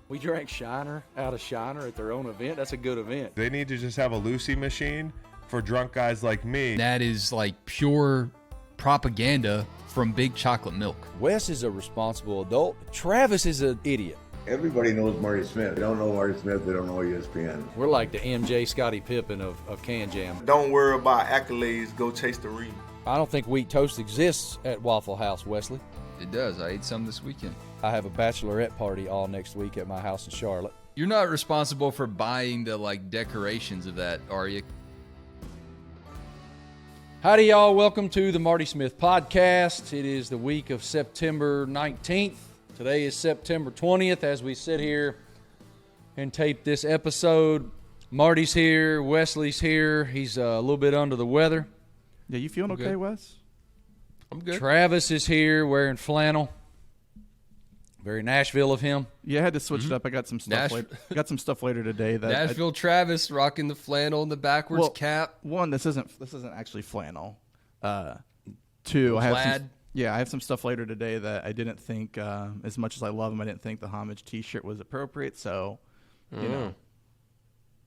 We drank Shiner out of Shiner at their own event. That's a good event. They need to just have a Lucy machine for drunk guys like me. That is like pure propaganda from Big Chocolate Milk. Wes is a responsible adult. Travis is an idiot. Everybody knows Marty Smith. They don't know Marty Smith, they don't know ESPN. We're like the MJ Scottie Pippen of Can Jam. Don't worry about accolades, go chase the ring. I don't think wheat toast exists at Waffle House, Wesley. It does. I ate some this weekend. I have a bachelorette party all next week at my house in Charlotte. You're not responsible for buying the decorations of that, are you? Howdy, y'all. Welcome to the Marty Smith podcast. It is the week of September 19th. Today is September 20th as we sit here and tape this episode. Marty's here. Wesley's here. He's a little bit under the weather. Yeah, you feeling okay, Wes? I'm good. Travis is here wearing flannel. Very Nashville of him. Yeah, I had to switch it up. I got some stuff later. Got some stuff later today. That Nashville Travis rocking the flannel and the backwards cap. One, this isn't actually flannel. Two, I have some stuff later today that I didn't think, as much as I love them, I didn't think the homage T-shirt was appropriate. So, you know,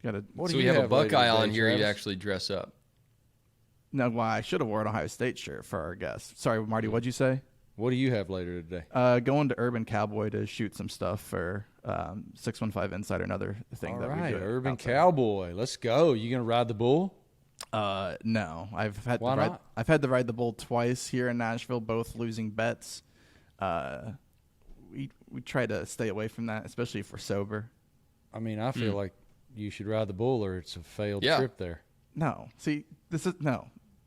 gotta. So we have a Buckeye on here. You actually dress up. No, well, I should have worn an Ohio State shirt for our guest. Sorry, Marty. What'd you say? What do you have later today? Going to Urban Cowboy to shoot some stuff for 615 Insider, another thing that we do. Urban Cowboy. Let's go. You gonna ride the bull? No. I've had to ride the bull twice here in Nashville, both losing bets. We try to stay away from that, especially if we're sober. I mean, I feel like you should ride the bull or it's a failed trip there. No. See,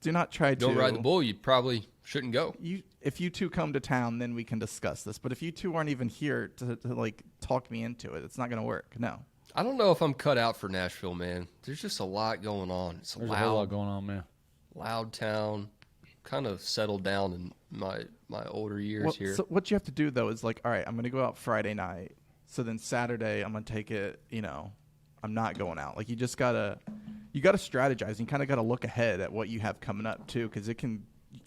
do not try to. Don't ride the bull. You probably shouldn't go. If you two come to town, then we can discuss this. But if you two aren't even here to talk me into it, it's not going to work. No. I don't know if I'm cut out for Nashville, man. There's just a lot going on. There's a whole lot going on, man. Loud town. Kind of settled down in my older years here. So what you have to do, though, is all right, I'm going to go out Friday night. So then Saturday, I'm going to take it, I'm not going out. You just got to strategize. You kind of got to look ahead at what you have coming up, too, because it can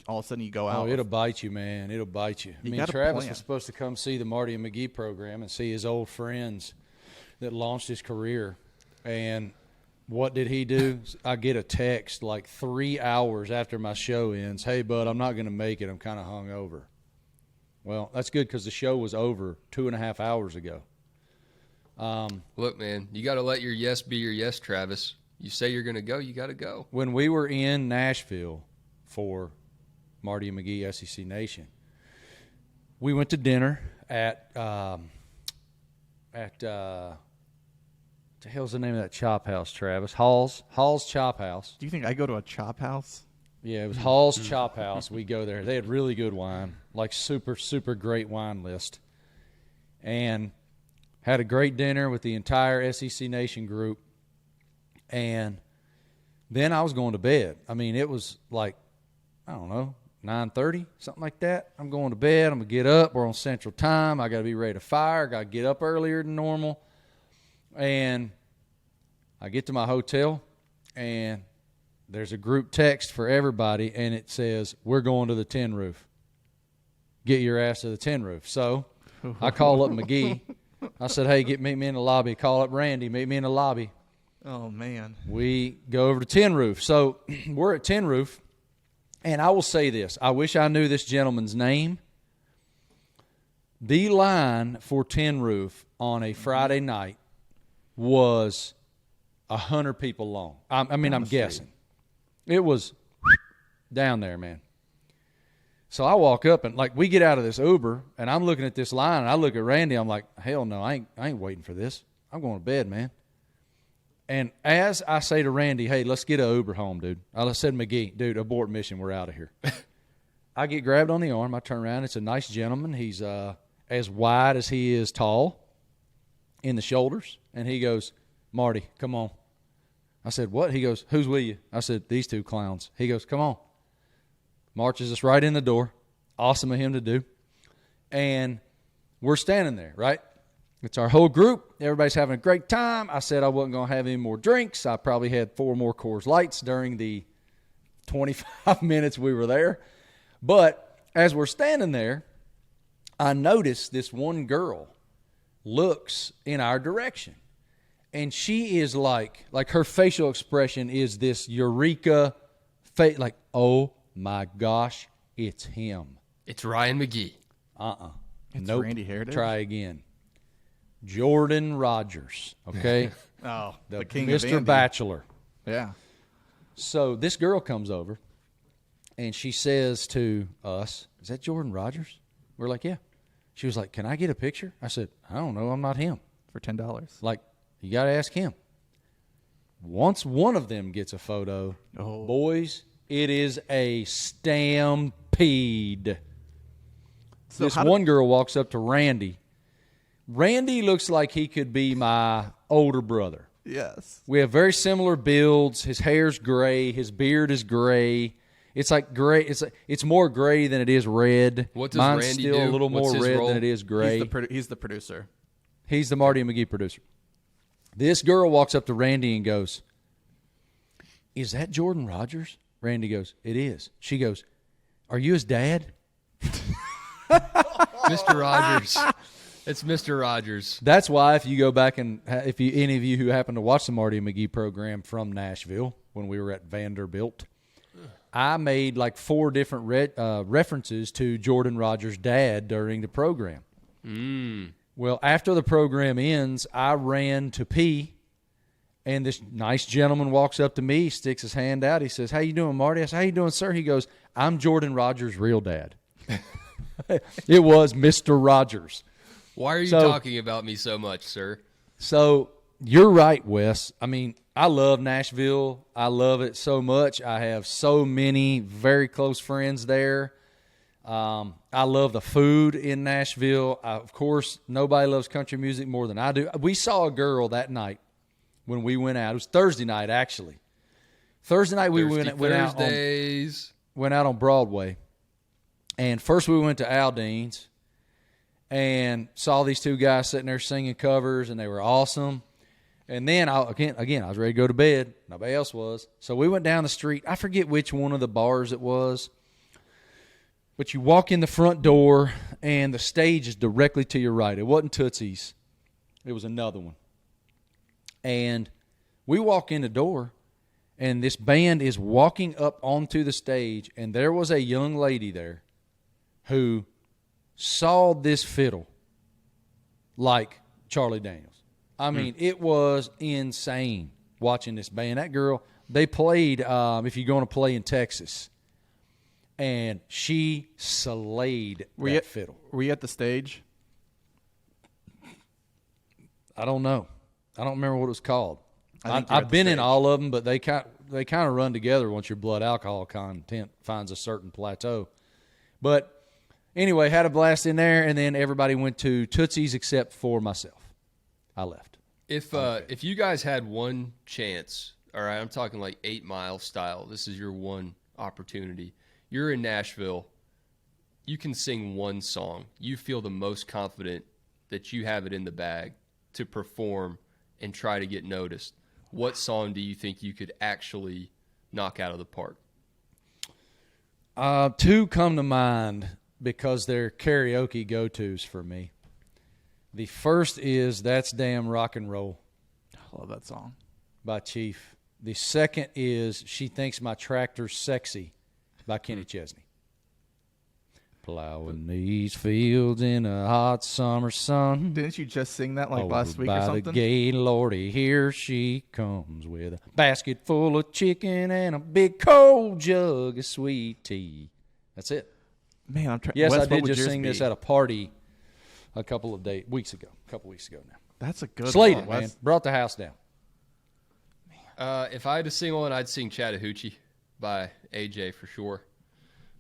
all of a sudden you go out. Oh, it'll bite you, man. It'll bite you. I mean, Travis was supposed to come see the Marty and McGee program and see his old friends that launched his career. And what did he do? I get a text 3 hours after my show ends. Hey, bud, I'm not going to make it. I'm kind of hungover. Well, that's good because the show was over 2.5 hours ago. Look, man, you got to let your yes be your yes, Travis. You say you're going to go, you got to go. When we were in Nashville for Marty and McGee SEC Nation, we went to dinner at what the hell's the name of that chop house, Travis? Hall's Chop House. Do you think I go to a chop house? Yeah, it was Hall's Chop House. We go there. They had really good wine, super, super great wine list. And had a great dinner with the entire SEC Nation group. And then I was going to bed. I mean, it was 9:30, something like that. I'm going to bed. I'm going to get up. We're on Central Time. I got to be ready to fire. Got to get up earlier than normal. And I get to my hotel, and there's a group text for everybody, and it says, we're going to the tin roof. Get your ass to the tin roof. So I call up McGee. I said, hey, meet me in the lobby. Call up Randy. Meet me in the lobby. Oh, man. We go over to Tin Roof. So we're at Tin Roof, and I will say this. I wish I knew this gentleman's name. The line for Tin Roof on a Friday night was 100 people long. I'm guessing. It was down there, man. So I walk up, and we get out of this Uber, and I'm looking at this line, and I look at Randy. I'm like, hell no, I ain't waiting for this. I'm going to bed, man. And as I say to Randy, hey, let's get an Uber home, dude. I said, McGee, dude, abort mission. We're out of here. I get grabbed on the arm. I turn around. It's a nice gentleman. He's as wide as he is tall in the shoulders. And he goes, Marty, come on. I said, what? He goes, who's with you? I said, these two clowns. He goes, come on. Marches us right in the door. Awesome of him to do. And we're standing there, right? It's our whole group. Everybody's having a great time. I said I wasn't going to have any more drinks. I probably had 4 more Coors Lights during the 25 minutes we were there. But as we're standing there, I noticed this one girl looks in our direction. And she is like her facial expression is this eureka face, like, oh my gosh, it's him. It's Ryan McGee. It's Nope. Randy Heritage. Try again. Jordan Rogers, okay? Oh, the king of Mr. Andy. Bachelor. Yeah. So this girl comes over, and she says to us, is that Jordan Rogers? We're like, yeah. She was like, can I get a picture? I said, I don't know. I'm not him. For $10. Like, you got to ask him. Once one of them gets a photo, boys, it is a stampede. So This how one girl walks up to Randy. Randy looks like he could be my older brother. Yes. We have very similar builds. His hair's gray. His beard is gray. It's like gray. It's more gray than it is red. What does Mine's Randy still do? a little What's more his red role? than it is gray. He's the producer. He's the Marty and McGee producer. This girl walks up to Randy and goes, is that Jordan Rogers? Randy goes, it is. She goes, are you his dad? Mr. Rogers. It's Mr. Rogers. That's why if you go back and if you any of you who happen to watch the Marty and McGee program from Nashville when we were at Vanderbilt, I made like 4 different references to Jordan Rogers' dad during the program. Well, after the program ends, I ran to pee, and this nice gentleman walks up to me, sticks his hand out. He says, how you doing, Marty? I said, how you doing, sir? He goes, I'm Jordan Rogers' real dad. It was Mr. Rogers. Why are you talking about me so much, sir? So you're right, Wes. I mean, I love Nashville. I love it so much. I have so many very close friends there. I love the food in Nashville. Of course, nobody loves country music more than I do. We saw a girl that night when we went out. It was Thursday night, actually. Thursday night we went out on Broadway. And first we went to Aldean's and saw these 2 guys sitting there singing covers, and they were awesome. And then, I was ready to go to bed. Nobody else was. So we went down the street. I forget which one of the bars it was. But you walk in the front door, and the stage is directly to your right. It wasn't Tootsie's. It was another one. And we walk in the door, and this band is walking up onto the stage, and there was a young lady there who saw this fiddle like Charlie Daniels. I mean, it was insane watching this band. That girl, they played, if you're going to play in Texas, and she slayed that fiddle. Were you at the stage? I don't know. I don't remember what it was called. I've been in all of them, but they kind of run together once your blood alcohol content finds a certain plateau. But anyway, had a blast in there, and then everybody went to Tootsie's except for myself. I left. If you guys had one chance, all right, I'm talking like 8 Mile style. This is your one opportunity. You're in Nashville. You can sing one song. You feel the most confident that you have it in the bag to perform and try to get noticed. What song do you think you could actually knock out of the park? 2 come to mind because they're karaoke go-tos for me. The first is That's Damn Rock and Roll. I love that song. By Chief. The second is She Thinks My Tractor's Sexy by Kenny Chesney. Plowing these fields in a hot summer sun. Didn't you just sing that like last week by or something? the gate, Lordy, here she comes with a basket full of chicken and a big cold jug of sweet tea. That's it. Man, I'm trying. Yes, Wes, I what did would just yours sing this be? at a party a couple weeks ago now. That's a good Slayed one, it, Wes. man. Brought the house down. If I had to sing one, I'd sing Chattahoochee by AJ for sure.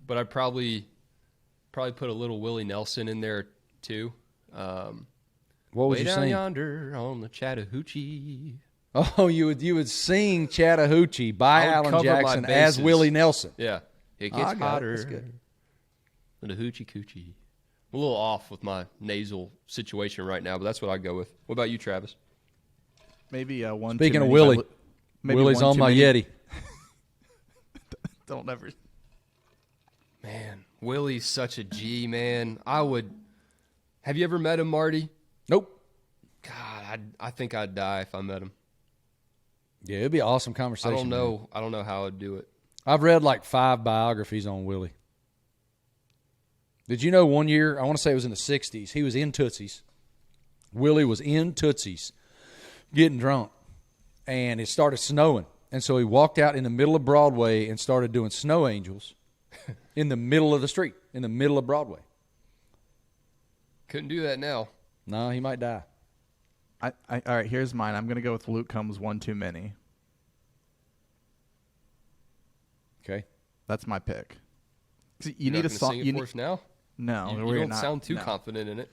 But I'd probably put a little Willie Nelson in there too. What would Way you down sing? yonder on the Chattahoochee. Oh, you would sing Chattahoochee by I would Alan cover my Jackson as bases. Willie Nelson. Yeah. It I gets got it. hotter That's good. than a hoochie coochie. I'm a little off with my nasal situation right now, but that's what I'd go with. What about you, Travis? Maybe one. Speaking Too of Many Willie, by maybe Willie's One on Too my Many. Yeti. Don't ever. Man, Willie's such a G, man. Have you ever met him, Marty? Nope. I think I'd die if I met him. Yeah, it'd be an awesome conversation. I don't know how I'd do it. I've read like 5 biographies on Willie. Did you know one year, I want to say it was in the 60s, he was in Tootsie's. Willie was in Tootsie's getting drunk, and it started snowing. And so he walked out in the middle of Broadway and started doing snow angels in the middle of the street, in the middle of Broadway. Couldn't do that now. No, he might die. All right, here's mine. I'm going to go with Luke Combs' One Too Many. Okay. That's my pick. You You're need not a gonna song. sing it for us now? No, You we're don't not, sound too no. confident in it.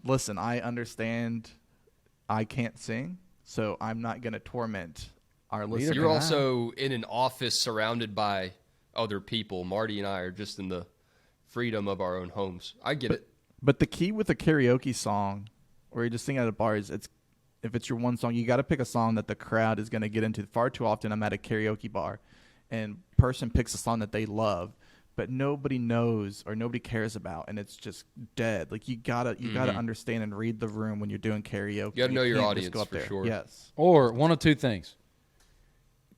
Listen, I understand I can't sing, so I'm not going to torment our listeners. You're also in an office surrounded by other people. Marty and I are just in the freedom of our own homes. I get it. But the key with a karaoke song, where you're just singing at a bar, is if it's your one song, you got to pick a song that the crowd is going to get into. Far too often, I'm at a karaoke bar, and person picks a song that they love, but nobody knows or nobody cares about, and it's just dead. Like you gotta understand and read the room when you're doing karaoke. You gotta know your can't audience just go up for there. sure. Yes. Or one of two things.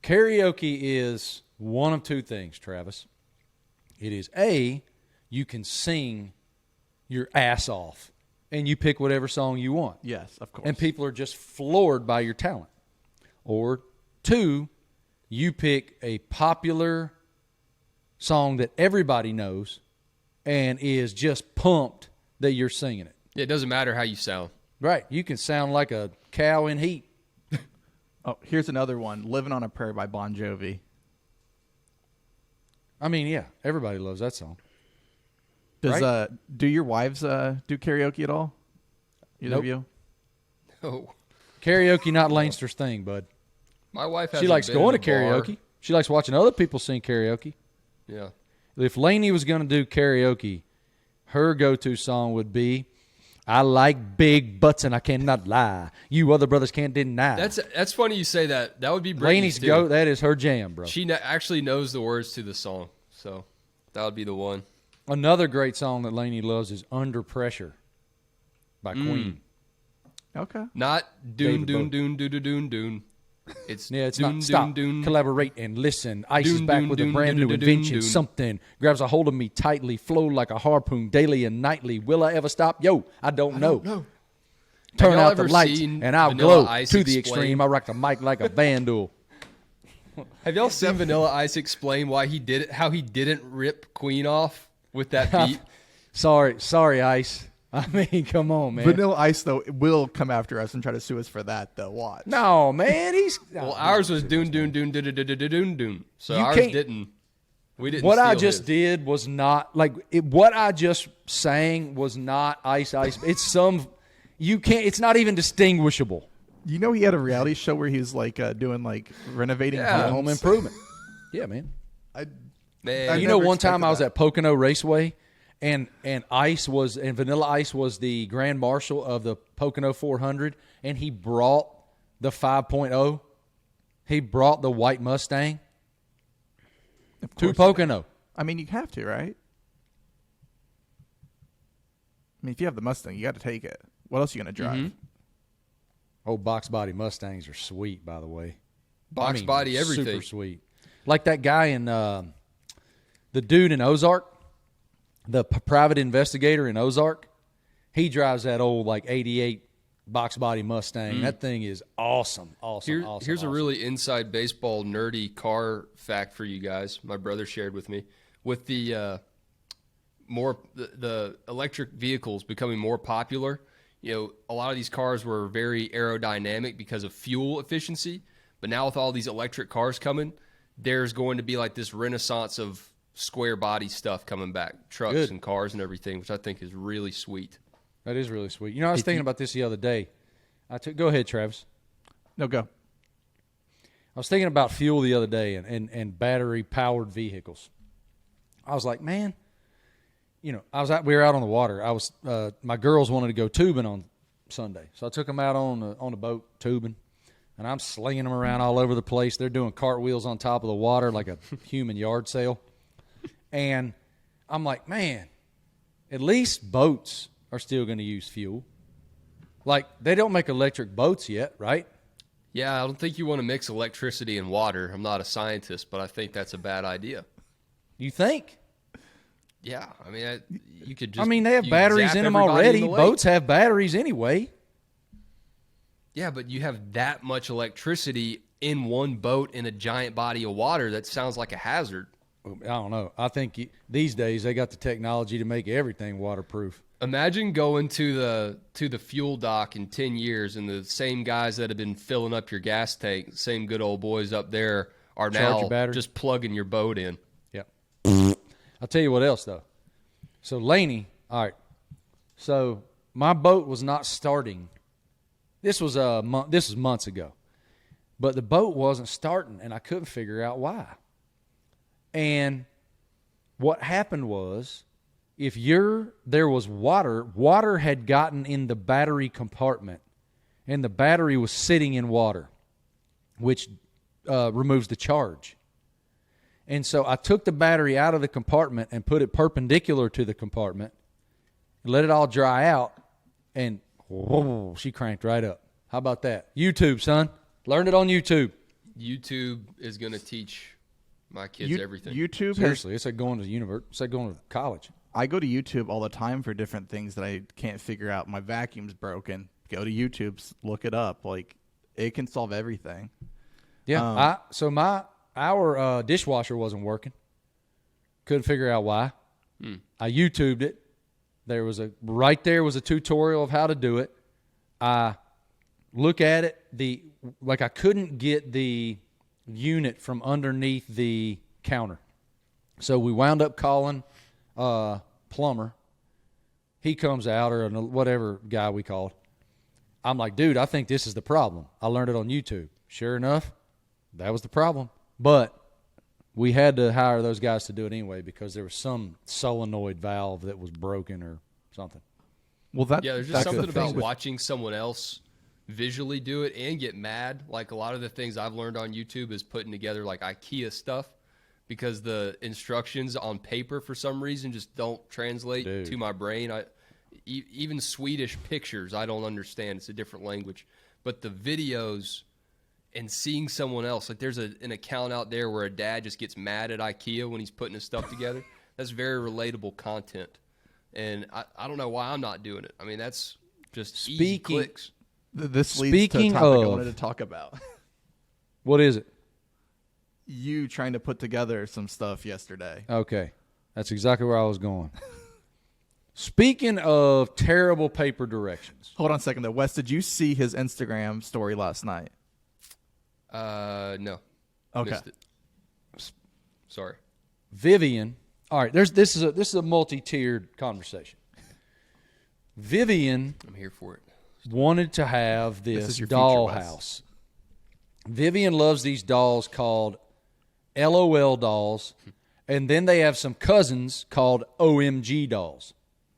Karaoke is one of two things, Travis. It is A, you can sing your ass off, and you pick whatever song you want. Yes, of course. And people are just floored by your talent. Or 2, you pick a popular song that everybody knows and is just pumped that you're singing it. Yeah, it doesn't matter how you sound. Right. You can sound like a cow in heat. Oh, here's another one. Living on a Prayer by Bon Jovi. I mean, yeah, everybody loves that song. Does Right? Do your wives do karaoke at all? Either Nope. of you? Oh, Karaoke not Leinster's thing, bud. my wife has. She likes going to karaoke. She likes watching other people sing karaoke. Yeah. If Lainey was going to do karaoke, her go-to song would be, I like big butts and I cannot lie. You other brothers can't deny. That's funny you say that. That would be Brittany's Lainey's too. that is her jam, bro. She actually knows the words to the song, so that would be the one. Another great song that Lainey loves is Under Pressure by Queen. Okay. Not doon David doon Bowie. doon doon doon doon. It's Yeah, it's doon, not. Stop. doon, doon. Collaborate and listen. Ice is Doon, back doon, with a doon, brand doon, new doon, doon, invention. doon. Something grabs a hold of me tightly, flow like a harpoon daily and nightly. Will I ever stop? Yo, I don't know. Turn y'all out the ever lights seen and I'll Vanilla glow Ice to the explain? extreme. I rock the mic like a vandal. Have y'all seen Vanilla Ice explain why he did it? How he didn't rip Queen off with that beat? Sorry, Ice. I mean, come on, man. Vanilla Ice, though, will come after us and try to sue us for that, though. Watch. No, man. He's Well, ours was doon doon doon doon doon doon doon doon. So You ours can't- didn't. We didn't. What I steal just his. did was not like what I just sang was not Ice. It's some. You can't. It's not even distinguishable. You know he had a reality show where he was like doing like renovating Yeah. Home homes? improvement. Yeah, man. Man, You know, never one time expected I was that. at Pocono Raceway, and Vanilla Ice was the grand marshal of the Pocono 400, and he brought the 5.0. He brought the white Mustang Of to course. Pocono. I mean, you have to, right? I mean, if you have the Mustang, you got to take it. What else are you going to drive? Oh, box body Mustangs are sweet, by the way. box body everything. Super sweet. Like that guy in the dude in Ozark, the private investigator in Ozark. He drives that old like '88 box body Mustang. That thing is awesome. Here's a really inside baseball nerdy car fact for you guys. My brother shared with me. With the the electric vehicles becoming more popular, you know, a lot of these cars were very aerodynamic because of fuel efficiency. But now with all these electric cars coming, there's going to be like this renaissance of square body stuff coming back, trucks Good. and cars and everything, which I think is really sweet. That is really sweet. You know, I was thinking about this the other day. Go ahead, Travis. No, go. I was thinking about fuel the other day and battery powered vehicles. I was like, man, you know, we were out on the water. My girls wanted to go tubing on Sunday, so I took them out on the boat tubing, and I'm slinging them around all over the place. They're doing cartwheels on top of the water like a human yard sale, and I'm like, man, at least boats are still going to use fuel. Like, they don't make electric boats yet, right? Yeah, I don't think you want to mix electricity and water. I'm not a scientist, but I think that's a bad idea. You think? Yeah, I mean, you could just. I mean, they have you batteries zap in them everybody already. in the lake. Boats have batteries anyway. Yeah, but you have that much electricity in one boat in a giant body of water. That sounds like a hazard. I don't know. I think these days they got the technology to make everything waterproof. Imagine going to the fuel dock in 10 years and the same guys that have been filling up your gas tank, the same good old boys up there, are Charge your now battery. just plugging your boat in. Yep. I'll tell you what else, though. So, Laney, all right. So, my boat was not starting. This was months ago. But the boat wasn't starting, and I couldn't figure out why. And what happened was, there was water had gotten in the battery compartment, and the battery was sitting in water, which removes the charge. And so I took the battery out of the compartment and put it perpendicular to the compartment, let it all dry out, and whoa, she cranked right up. How about that? YouTube, son. Learned it on YouTube. YouTube is going to teach my kids everything. YouTube Seriously, it's like going to university. It's like going to college. I go to YouTube all the time for different things that I can't figure out. My vacuum's broken. Go to YouTube, look it up. Like, it can solve everything. Yeah. Our dishwasher wasn't working. Couldn't figure out why. I YouTubed it. There was a tutorial of how to do it. I look at it. I couldn't get the unit from underneath the counter, so we wound up calling plumber. He comes out, or whatever guy we called. I'm like, dude, I think this is the problem. I learned it on YouTube. Sure enough, that was the problem. But we had to hire those guys to do it anyway because there was some solenoid valve that was broken or something. Well, there's just something about watching someone else visually do it and get mad. Like, a lot of the things I've learned on YouTube is putting together like IKEA stuff, because the instructions on paper for some reason just don't translate to my brain. Even Swedish pictures I don't understand. It's a different language. But the videos and seeing someone else, like there's an account out there where a dad just gets mad at IKEA when he's putting his stuff together. That's very relatable content. And I don't know why I'm not doing it. I mean, that's just easy clicks. This leads to a topic I wanted to talk about. What is it? You trying to put together some stuff yesterday. Okay. That's exactly where I was going. Speaking of terrible paper directions. Hold on a second, though. Wes, did you see his Instagram story last night? No. Okay. Missed it. Sorry. Vivian. All right, this is a multi-tiered conversation. Vivian, I'm here for it. wanted to have this your doll future, Wes. house. Vivian loves these dolls called LOL dolls, and then they have some cousins called OMG dolls.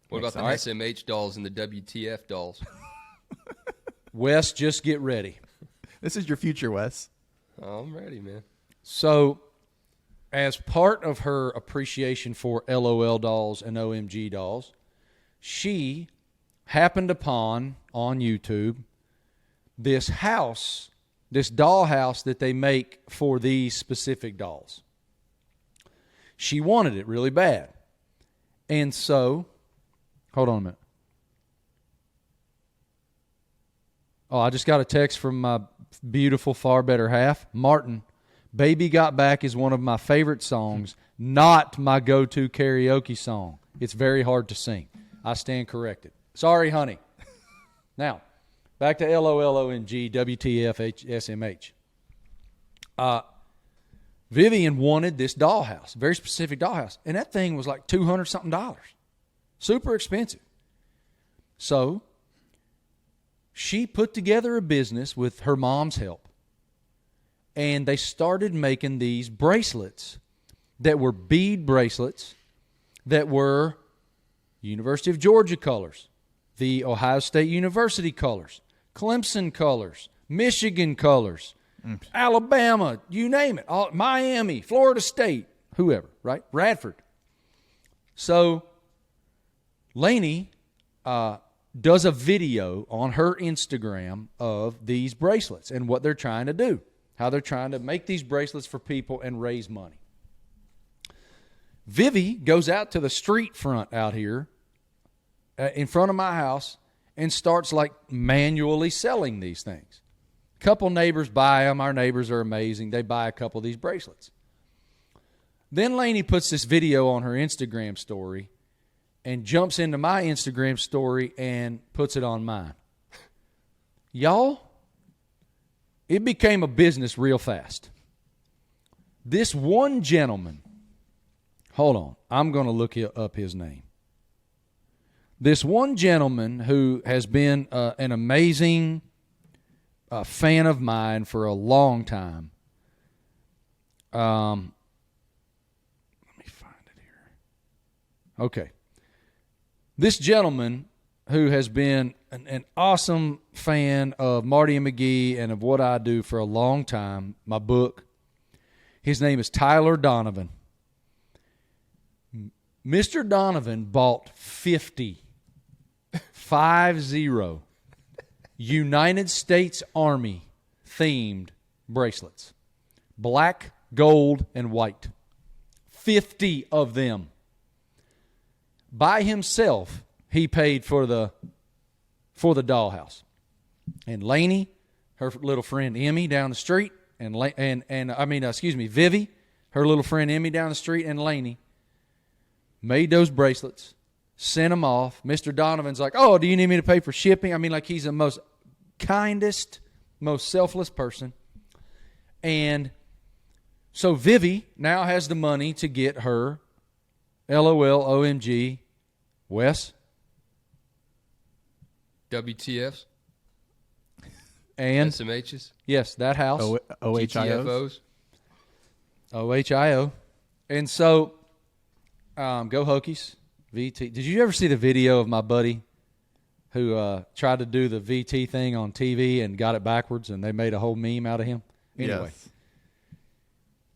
What about the SMH dolls and the WTF dolls? Wes, just get ready. This is your future, Wes. I'm ready, man. So, as part of her appreciation for LOL dolls and OMG dolls, she happened upon, on YouTube, this house, this doll house that they make for these specific dolls. She wanted it really bad. And so, hold on a minute. Oh, I just got a text from my beautiful, far better half, Martin. Baby Got Back is one of my favorite songs, not my go-to karaoke song. It's very hard to sing. I stand corrected. Sorry, honey. Now, back to LOLONG, WTF, SMH. Vivian wanted this dollhouse, very specific dollhouse, and that thing was like $200-something. Super expensive. So, she put together a business with her mom's help, and they started making these bracelets that were bead bracelets that were University of Georgia colors, the Ohio State University colors, Clemson colors, Michigan colors, Alabama, you name it, Miami, Florida State, whoever, right? Radford. So, Laney does a video on her Instagram of these bracelets and what they're trying to do, how they're trying to make these bracelets for people and raise money. Vivi goes out to the street front out here in front of my house and starts like manually selling these things. A couple neighbors buy them. Our neighbors are amazing. They buy a couple of these bracelets. Then Lainey puts this video on her Instagram story and jumps into my Instagram story and puts it on mine. Y'all, it became a business real fast. This one gentleman, hold on, I'm going to look up his name. This one gentleman who has been an amazing fan of mine for a long time. Let me find it here. Okay. This gentleman who has been an awesome fan of Marty and McGee and of what I do for a long time, my book, his name is Tyler Donovan. Mr. Donovan bought 50 United States Army themed bracelets. Black, gold, and white. 50 of them. By himself, he paid for the dollhouse. And Lainey, her little friend Emmy down the street, Vivi, her little friend Emmy down the street, and Lainey made those bracelets, sent them off. Mr. Donovan's like, oh, do you need me to pay for shipping? I mean, like, he's the most kindest, most selfless person. And so Vivi now has the money to get her LOL, OMG, Wes, WTFs, and SMHs. Yes, that house. OHIOs. OHIO. And so, go Hokies, VT. Did you ever see the video of my buddy who tried to do the VT thing on TV and got it backwards, and they made a whole meme out of him? Anyway. Yes.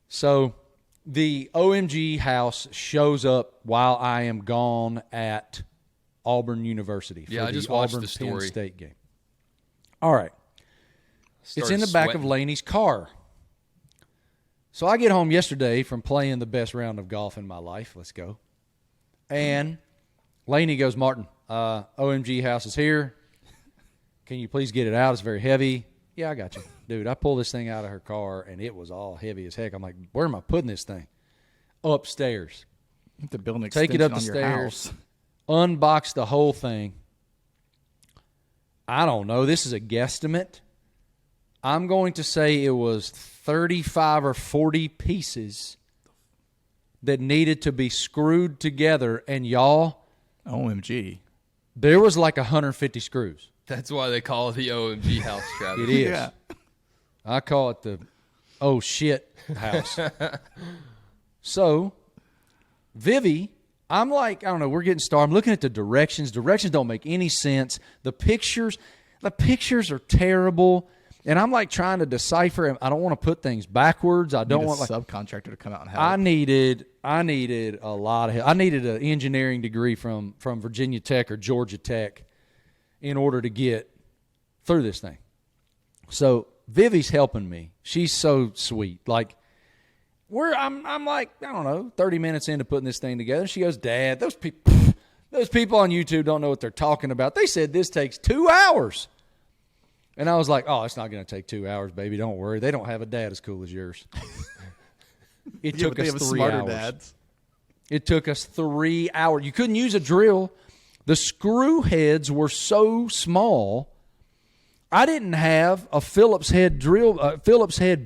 So the OMG house shows up while I am gone at Auburn University for I the just watched Auburn the story. Penn State game. All right. It's in the back of Laney's car. So I get home yesterday from playing the best round of golf in my life. Let's go. And Laney goes, Martin, OMG house is here. Can you please get it out? It's very heavy. Yeah, I got you. Dude, I pulled this thing out of her car, and it was all heavy as heck. I'm like, where am I putting this thing? Upstairs. You have to build an Take extension it up the on your stairs. house. Unbox the whole thing. I don't know. This is a guesstimate. I'm going to say it was 35 or 40 pieces that needed to be screwed together. And y'all, OMG. there was like 150 screws. That's why they call it the OMG house, Travis. It is. Yeah. I call it the oh shit house. So, Vivi, I'm like, I don't know, we're getting started. I'm looking at the directions. Directions don't make any sense. The pictures are terrible. And I'm like trying to decipher. I don't want to put things backwards. I don't Need want a like subcontractor to come out and help. I needed a lot of help. I needed an engineering degree from Virginia Tech or Georgia Tech in order to get through this thing. So Vivi's helping me. She's so sweet. Like I'm like, I don't know, 30 minutes into putting this thing together. She goes, Dad, those people on YouTube don't know what they're talking about. They said this takes 2 hours. And I was like, oh, it's not going to take 2 hours, baby. Don't worry. They don't have a dad as cool as yours. It took us 3 hours. Dads. It took us 3 hours. You couldn't use a drill. The screw heads were so small. I didn't have a Phillips head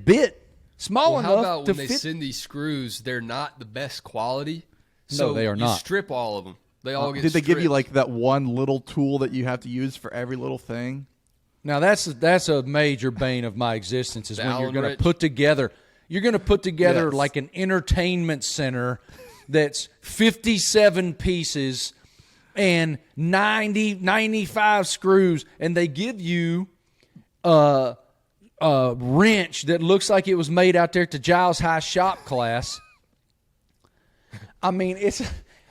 bit small enough How about to when they fit. send these screws, they're not the best quality? No, So they are you not. strip all of them. They all get Did they give you stripped. like that one little tool that you have to use for every little thing? Now that's a major bane of my existence is The when you're Allen going to wrench? put together. You're going to put together Yes. like an entertainment center that's 57 pieces and 95 screws, and they give you a wrench that looks like it was made out there to Giles High shop class. I mean,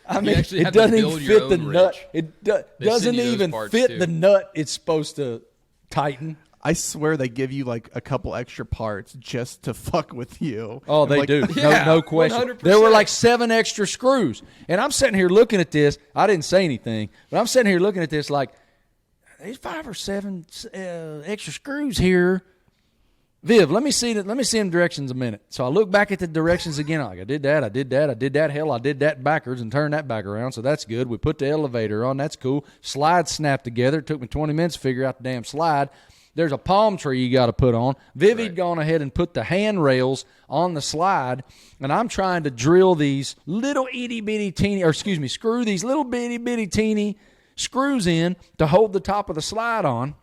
I You mean, actually it have to doesn't even build your fit the own nut. wrench. It They send doesn't you those even parts, fit too. the nut it's supposed to tighten. I swear they give you like a couple extra parts just to fuck with you. Oh, I'm they like, do. Yeah, No question. 100%. There were like 7 extra screws. And I'm sitting here looking at this. I didn't say anything, but I'm sitting here looking at this like, there's 5 or 7 extra screws here. Viv, let me see them directions a minute. So I look back at the directions again. I'm like, I did that. Hell, I did that backwards and turned that back around. So that's good. We put the elevator on. That's cool. Slides snapped together. It took me 20 minutes to figure out the damn slide. There's a palm tree you got to put on. Viv had gone ahead and put the handrails on the slide, and I'm trying to drill these little screw these little bitty teeny screws in to hold the top of the slide on.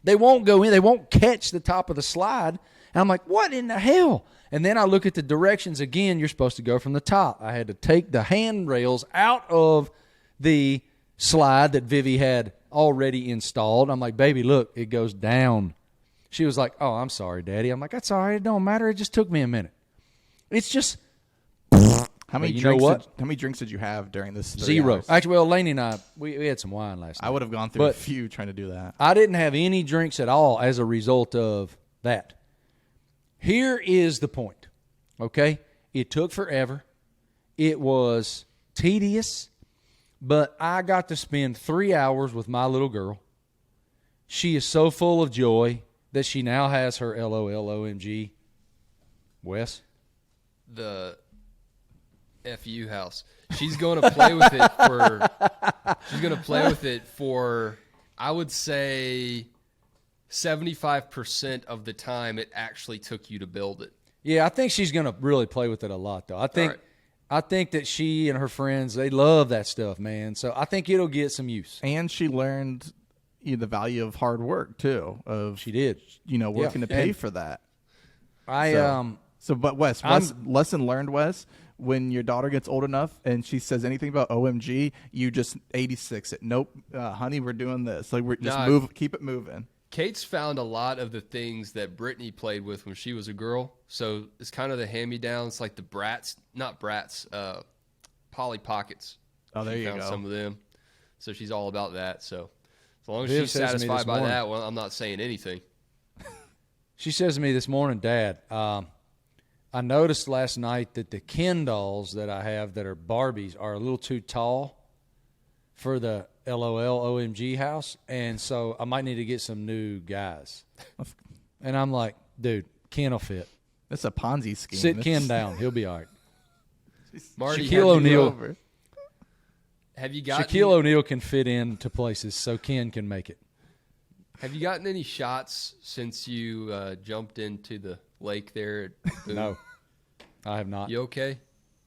They won't go in. They won't catch the top of the slide. And I'm like, what in the hell? And then I look at the directions again. You're supposed to go from the top. I had to take the handrails out of the slide that Vivi had already installed. I'm like, baby, look, it goes down. She was like, oh, I'm sorry, Daddy. I'm like, that's all right. It don't matter. It just took me a minute. It's just How many you know drinks? what? How many drinks did you have during this? 3 0. hours? Actually, well, Lainey and I, we had some wine last night. I would have gone through a But- few trying to do that. I didn't have any drinks at all as a result of that. Here is the point, okay? It took forever. It was tedious, but I got to spend 3 hours with my little girl. She is so full of joy that she now has her LOL OMG. Wes? The FU house. She's going to play with it for. She's going to play with it for. I would say 75% of the time it actually took you to build it. Yeah, I think she's going to really play with it a lot, though. I think right. I think that she and her friends, they love that stuff, man. So I think it'll get some use. And she learned the value of hard work too. Of She did. working to pay And for that. But Wes, lesson learned, Wes. When your daughter gets old enough and she says anything about OMG, you just 86 it. Nope, honey, we're doing this. Like we're just keep it moving. Kate's found a lot of the things that Brittany played with when she was a girl. So it's kind of the hand-me-downs, like the Polly Pockets. Oh, there She you found go. some of them. So she's all about that. So as long as Viv she's says to me satisfied this by morning- that, well, I'm not saying anything. she says to me this morning, Dad, I noticed last night that the Ken dolls that I have that are Barbies are a little too tall for the LOL OMG house, and so I might need to get some new guys. And I'm like, dude, Ken will fit. That's a Ponzi scheme. Sit Ken down. He'll be all right. Marty, Shaquille O'Neal. have you gotten Shaquille O'Neal can fit into places, so Ken can make it. Have you gotten any shots since you jumped into the lake there? At Boone? No, I have not. You okay?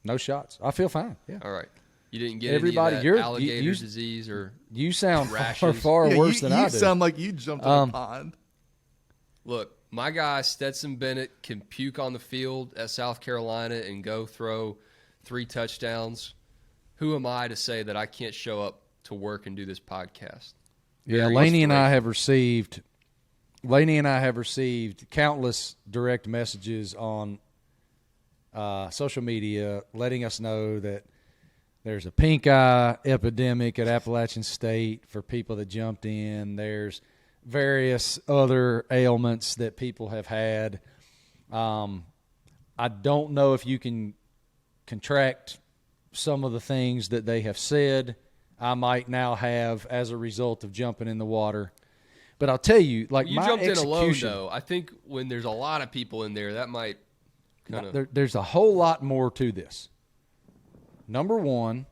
No shots. I feel fine. Yeah. All right. You didn't get Everybody- any of you're- that alligator you- disease or You sound far, Rashes. far Yeah, worse than I you do. sound like you jumped in a pond. look. My guy Stetson Bennett can puke on the field at South Carolina and go throw 3 touchdowns. Who am I to say that I can't show up to work and do this podcast? Yeah, Very Laney and I inspirational. have received countless direct messages on social media letting us know that there's a pink eye epidemic at Appalachian State for people that jumped in. There's various other ailments that people have had. I don't know if you can contract some of the things that they have said I might now have as a result of jumping in the water. But I'll tell you, like You my jumped in execution, alone, though. I think when there's a lot of people in there, that might kind of. there's a whole lot more to this. Number one,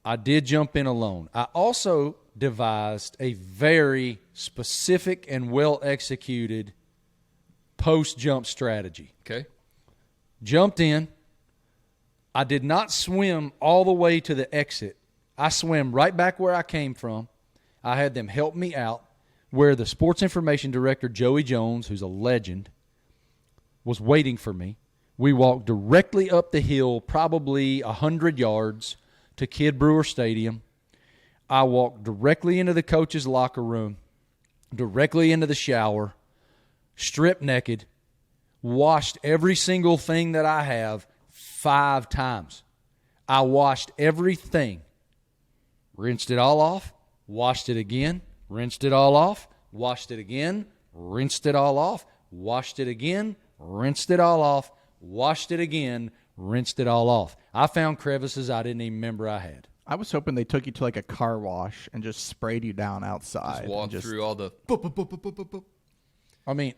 I did jump in alone. I also devised a very specific and well-executed post-jump strategy. Okay. Jumped in. I did not swim all the way to the exit. I swam right back where I came from. I had them help me out, where the sports information director, Joey Jones, who's a legend, was waiting for me. We walked directly up the hill, probably 100 yards, to Kid Brewer Stadium. I walked directly into the coach's locker room, directly into the shower, stripped naked, washed every single thing that I have 5 times. I washed everything. Rinsed it all off, washed it again, rinsed it all off, washed it again, rinsed it all off, washed it again, rinsed it all off, washed it again, rinsed it all off. I found crevices I didn't even remember I had. I was hoping they took you to like a car wash and just sprayed you down outside. Just walk through all the. I mean,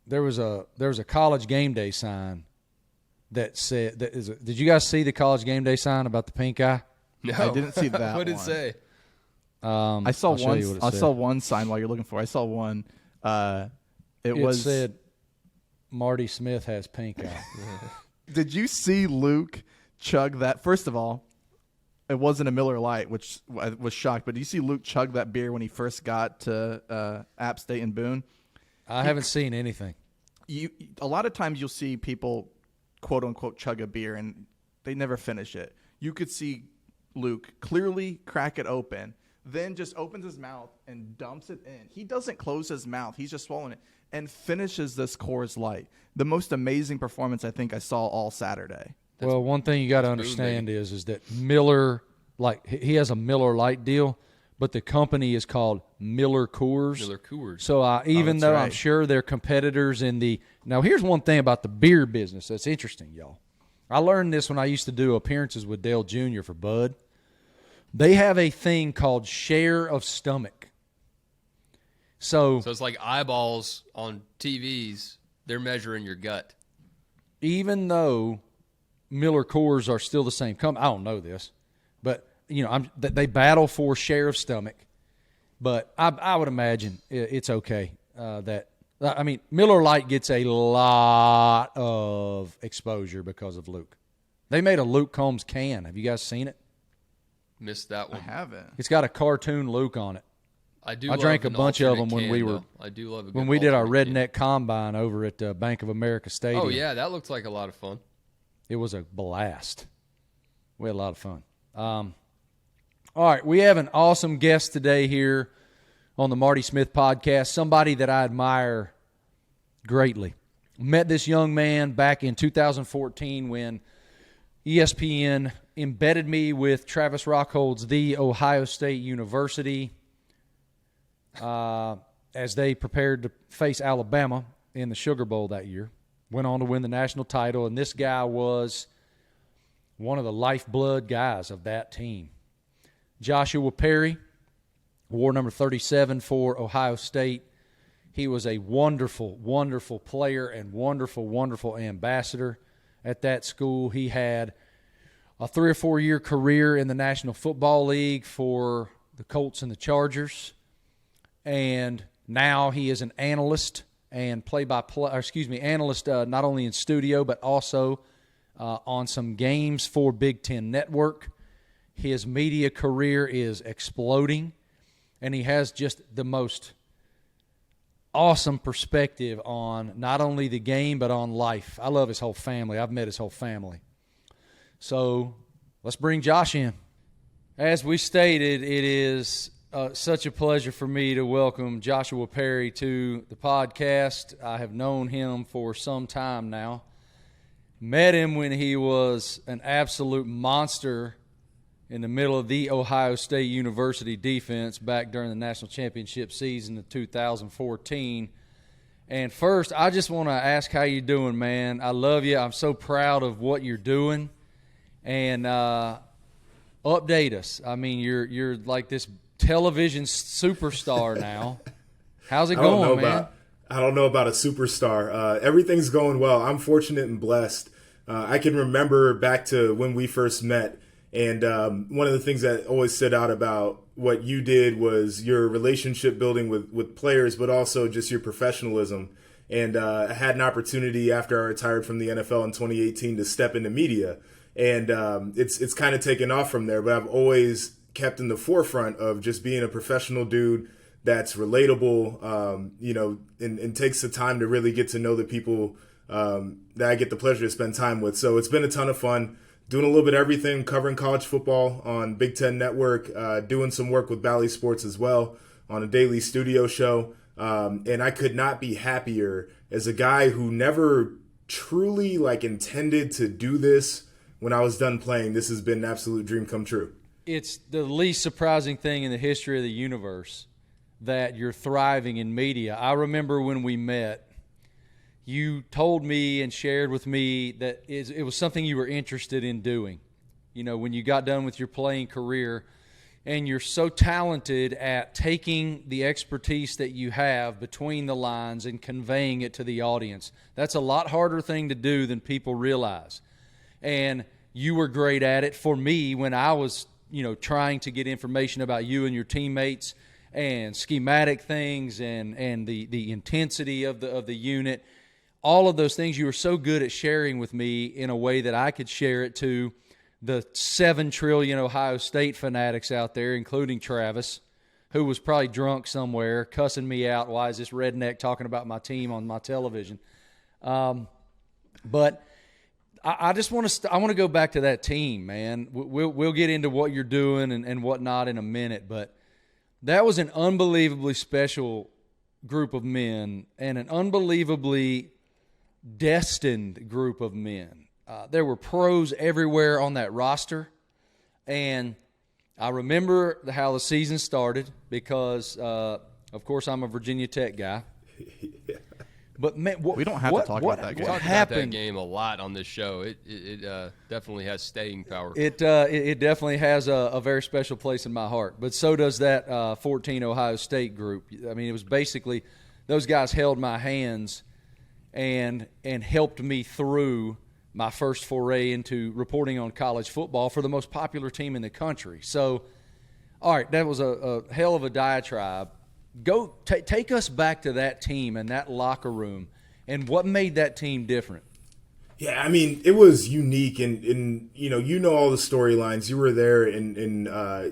there was a college game day sign that said did you guys see the college game day sign about the pink eye? No, I didn't see that. What did it one. say? I saw I'll show one. you what it I said. saw one sign while you're looking for. I saw one. It said Marty Smith has pink eye. Did you see Luke chug that? First of all, it wasn't a Miller Lite, which I was shocked. But did you see Luke chug that beer when he first got to App State and Boone? I haven't seen anything. A lot of times you'll see people, quote unquote, chug a beer and they never finish it. You could see Luke clearly crack it open, then just opens his mouth and dumps it in. He doesn't close his mouth. He's just swallowing it and finishes this Coors Light. The most amazing performance I think I saw all Saturday. Well, one thing you got to understand is that Miller, like he has a Miller Lite deal, but the company is called Miller Coors. Miller Coors. So even though I'm right. sure they're competitors in the – now here's one thing about the beer business that's interesting, y'all. I learned this when I used to do appearances with Dale Jr. for Bud. They have a thing called share of stomach. So it's like eyeballs on TVs. They're measuring your gut. Even though Miller Coors are still the same company, I don't know this, but they battle for share of stomach. But I would imagine it's okay Miller Lite gets a lot of exposure because of Luke. They made a Luke Combs can. Have you guys seen it? Missed that I one. haven't. It's got a cartoon Luke on it. I drank a bunch of them when we were. I do love a good when we did our alternate redneck combine over at Bank of America Stadium. Oh yeah, that looked like a lot of fun. It was a blast. We had a lot of fun. All right, we have an awesome guest today here on the Marty Smith podcast, somebody that I admire greatly. Met this young man back in 2014 when ESPN embedded me with Travis Rockhold's The Ohio State University as they prepared to face Alabama in the Sugar Bowl that year. Went on to win the national title, and this guy was one of the lifeblood guys of that team. Joshua Perry wore number 37 for Ohio State. He was a wonderful, wonderful player and wonderful, wonderful ambassador at that school. He had a 3 or 4 year career in the National Football League for the Colts and the Chargers. And now he is an analyst and analyst not only in studio but also on some games for Big Ten Network. His media career is exploding, and he has just the most awesome perspective on not only the game but on life. I love his whole family. I've met his whole family. So let's bring Josh in. As we stated, it is such a pleasure for me to welcome Joshua Perry to the podcast. I have known him for some time now. Met him when he was an absolute monster in the middle of the Ohio State University defense back during the national championship season of 2014. And first, I just want to ask how you doing, man. I love you. I'm so proud of what you're doing. And update us. I mean, you're like this television superstar now. How's it going, man? I don't know about a superstar. Everything's going well. I'm fortunate and blessed. I can remember back to when we first met. And one of the things that always stood out about what you did was your relationship building with players, but also just your professionalism. And I had an opportunity after I retired from the NFL in 2018 to step into media. And it's kind of taken off from there. But I've always kept in the forefront of just being a professional dude that's relatable, and takes the time to really get to know the people that I get the pleasure to spend time with. So it's been a ton of fun. Doing a little bit of everything, covering college football on Big Ten Network, doing some work with Bally Sports as well on a daily studio show. And I could not be happier as a guy who never truly like intended to do this when I was done playing, this has been an absolute dream come true. It's the least surprising thing in the history of the universe that you're thriving in media. I remember when we met, you told me and shared with me that it was something you were interested in doing. You know, when you got done with your playing career, and you're so talented at taking the expertise that you have between the lines and conveying it to the audience. That's a lot harder thing to do than people realize. And you were great at it for me when I was, trying to get information about you and your teammates and schematic things and the intensity of the unit. All of those things you were so good at sharing with me in a way that I could share it to the 7 trillion Ohio State fanatics out there, including Travis, who was probably drunk somewhere, cussing me out. Why is this redneck talking about my team on my television? But I just want to I want to go back to that team, man. We'll get into what you're doing and whatnot in a minute, but that was an unbelievably special group of men and an unbelievably destined group of men. There were pros everywhere on that roster, and I remember how the season started because, of course, I'm a Virginia Tech guy. But man, we don't have to talk about that game. We talked about that game a lot on this show. It definitely has staying power. It definitely has a very special place in my heart. But so does that 14 Ohio State group. I mean, it was basically those guys held my hands and helped me through my first foray into reporting on college football for the most popular team in the country. So, all right, that was a hell of a diatribe. Go take us back to that team and that locker room and what made that team different. Yeah, I mean, it was unique, and you know all the storylines. You were there, and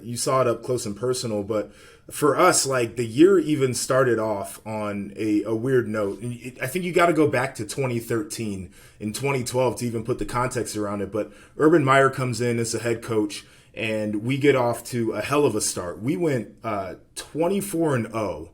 you saw it up close and personal. But for us, like, the year even started off on a weird note. And I think you got to go back to 2013 and 2012 to even put the context around it. But Urban Meyer comes in as the head coach, and we get off to a hell of a start. We went 24-0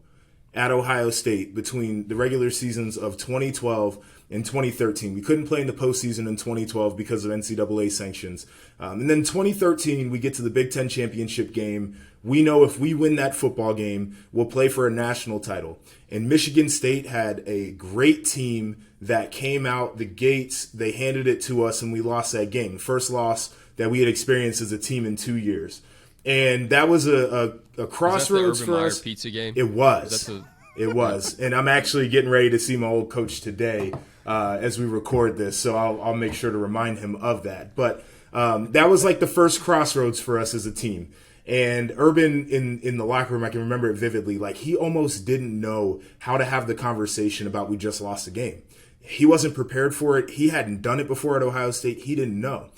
at Ohio State between the regular seasons of 2012 and 2013. We couldn't play in the postseason in 2012 because of NCAA sanctions. And then 2013, we get to the Big Ten championship game. We know if we win that football game, we'll play for a national title. And Michigan State had a great team that came out the gates. They handed it to us, and we lost that game. First loss that we had experienced as a team in 2 years. And that was a crossroads for for Meyer us. Pizza game? It was. It was. And I'm actually getting ready to see my old coach today as we record this, so I'll make sure to remind him of that. But that was like the first crossroads for us as a team. And Urban in the locker room, I can remember it vividly, like he almost didn't know how to have the conversation about we just lost a game. He wasn't prepared for it. He hadn't done it before at Ohio State. He didn't know.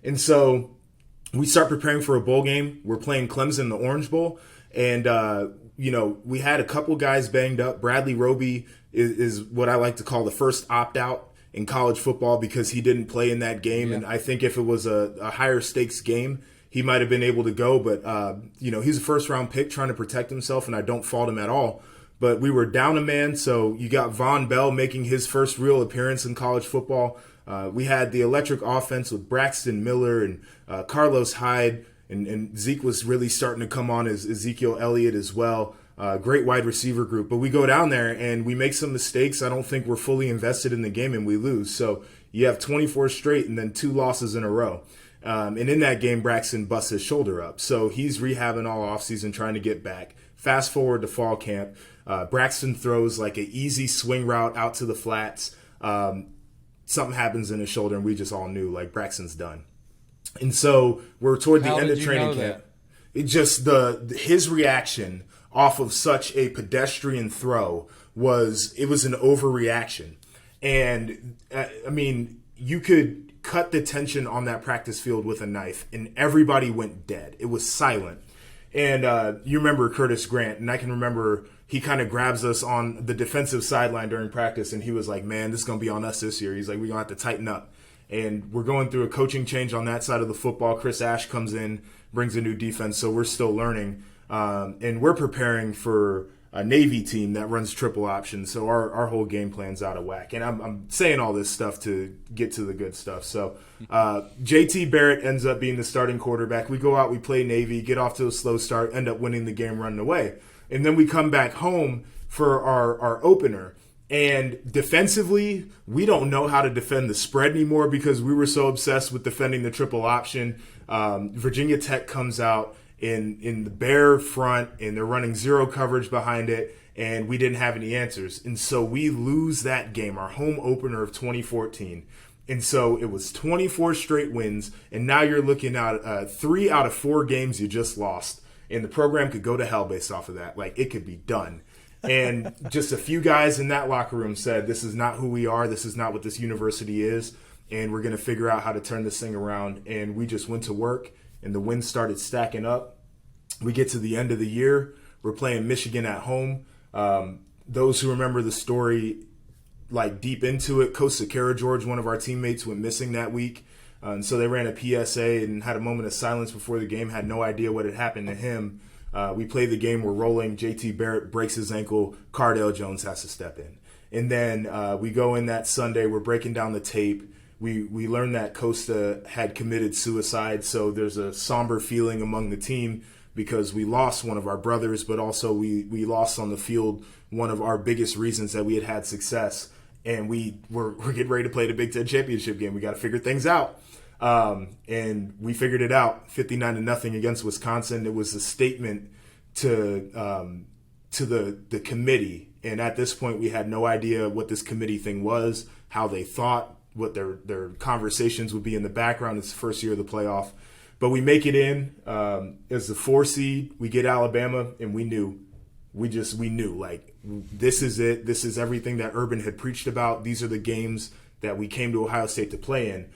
And so we start preparing for a bowl game. We're playing Clemson in the Orange Bowl. And, we had a couple guys banged up. Bradley Roby is what I like to call the first opt-out in college football because he didn't play in that game. Yeah. And I think if it was a higher stakes game, he might have been able to go. But, he's a first-round pick trying to protect himself, and I don't fault him at all. But we were down a man, so you got Von Bell making his first real appearance in college football. We had the electric offense with Braxton Miller and Carlos Hyde, and Zeke was really starting to come on as Ezekiel Elliott as well. Great wide receiver group. But we go down there and we make some mistakes. I don't think we're fully invested in the game, and we lose. So you have 24 straight and then 2 losses in a row. And in that game, Braxton busts his shoulder up. So he's rehabbing all offseason, trying to get back. Fast forward to fall camp. Braxton throws like an easy swing route out to the flats. Something happens in his shoulder, and we just all knew, like, Braxton's done. And so we're toward the end of training camp. It just his reaction off of such a pedestrian throw was an overreaction. And, I mean, you could cut the tension on that practice field with a knife, and everybody went dead. It was silent. And you remember Curtis Grant, and I can remember he kind of grabs us on the defensive sideline during practice, and he was like, man, this is going to be on us this year. He's like, we're going to have to tighten up. And we're going through a coaching change on that side of the football. Chris Ash comes in, brings a new defense, so we're still learning. And we're preparing for Navy team that runs triple option. So our whole game plan's out of whack. And I'm saying all this stuff to get to the good stuff. So JT Barrett ends up being the starting quarterback. We go out, we play Navy, get off to a slow start, end up winning the game, running away. And then we come back home for our opener. And defensively, we don't know how to defend the spread anymore because we were so obsessed with defending the triple option. Virginia Tech comes out in the bare front, and they're running zero coverage behind it, and we didn't have any answers. And so we lose that game, our home opener of 2014. And so it was 24 straight wins, and now you're looking at 3 out of 4 games you just lost. And the program could go to hell based off of that. Like, it could be done. And just a few guys in that locker room said, this is not who we are. This is not what this university is. And we're going to figure out how to turn this thing around. And we just went to work, and the wins started stacking up. We get to the end of the year. We're playing Michigan at home. Those who remember the story, like deep into it, Coach Sakara George, one of our teammates, went missing that week. And so they ran a PSA and had a moment of silence before the game, had no idea what had happened to him. We play the game, we're rolling. JT Barrett breaks his ankle. Cardale Jones has to step in. And then we go in that Sunday, we're breaking down the tape. We learned that Costa had committed suicide, so there's a somber feeling among the team because we lost one of our brothers, but also we lost on the field one of our biggest reasons that we had success. And we're getting ready to play the Big Ten championship game. We got to figure things out. And we figured it out, 59-0 against Wisconsin. It was a statement to the committee. And at this point, we had no idea what this committee thing was, how they thought, what their conversations would be in the background. It's the first year of the playoff. But we make it in as the 4 seed. We get Alabama, and we knew. We knew, like, this is it. This is everything that Urban had preached about. These are the games that we came to Ohio State to play in.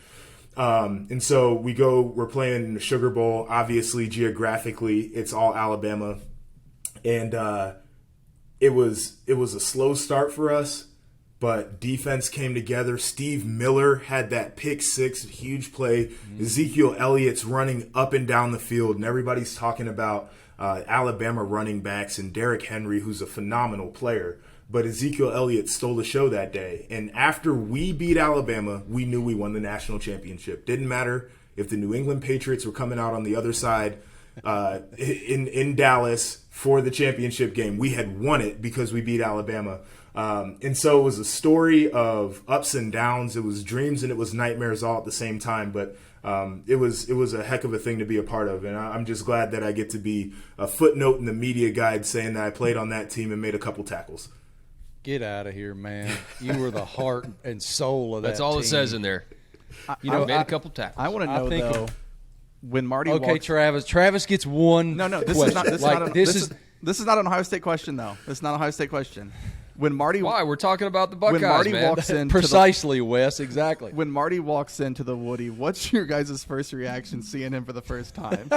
And so we're playing in the Sugar Bowl. Obviously, geographically, it's all Alabama. And it was a slow start for us, but defense came together. Steve Miller had that pick six, huge play. Mm-hmm. Ezekiel Elliott's running up and down the field, and everybody's talking about Alabama running backs and Derrick Henry, who's a phenomenal player. But Ezekiel Elliott stole the show that day. And after we beat Alabama, we knew we won the national championship. Didn't matter if the New England Patriots were coming out on the other side in Dallas for the championship game. We had won it because we beat Alabama. And so it was a story of ups and downs. It was dreams and it was nightmares all at the same time. But it was a heck of a thing to be a part of. And I'm just glad that I get to be a footnote in the media guide saying that I played on that team and made a couple tackles. Get out of here, man. You were the heart and soul of that That's all team. it says in there. You know, made a couple tackles. I want to know, though, when Marty Okay, walks... Travis gets one No, this question. is not... This is not an Ohio State question, though. It's not an Ohio State question. When Marty... Why? We're talking about the Buckeyes, when Marty man. walks in Precisely, Wes, exactly. When Marty walks into the Woody, what's your guys' first reaction seeing him for the first time?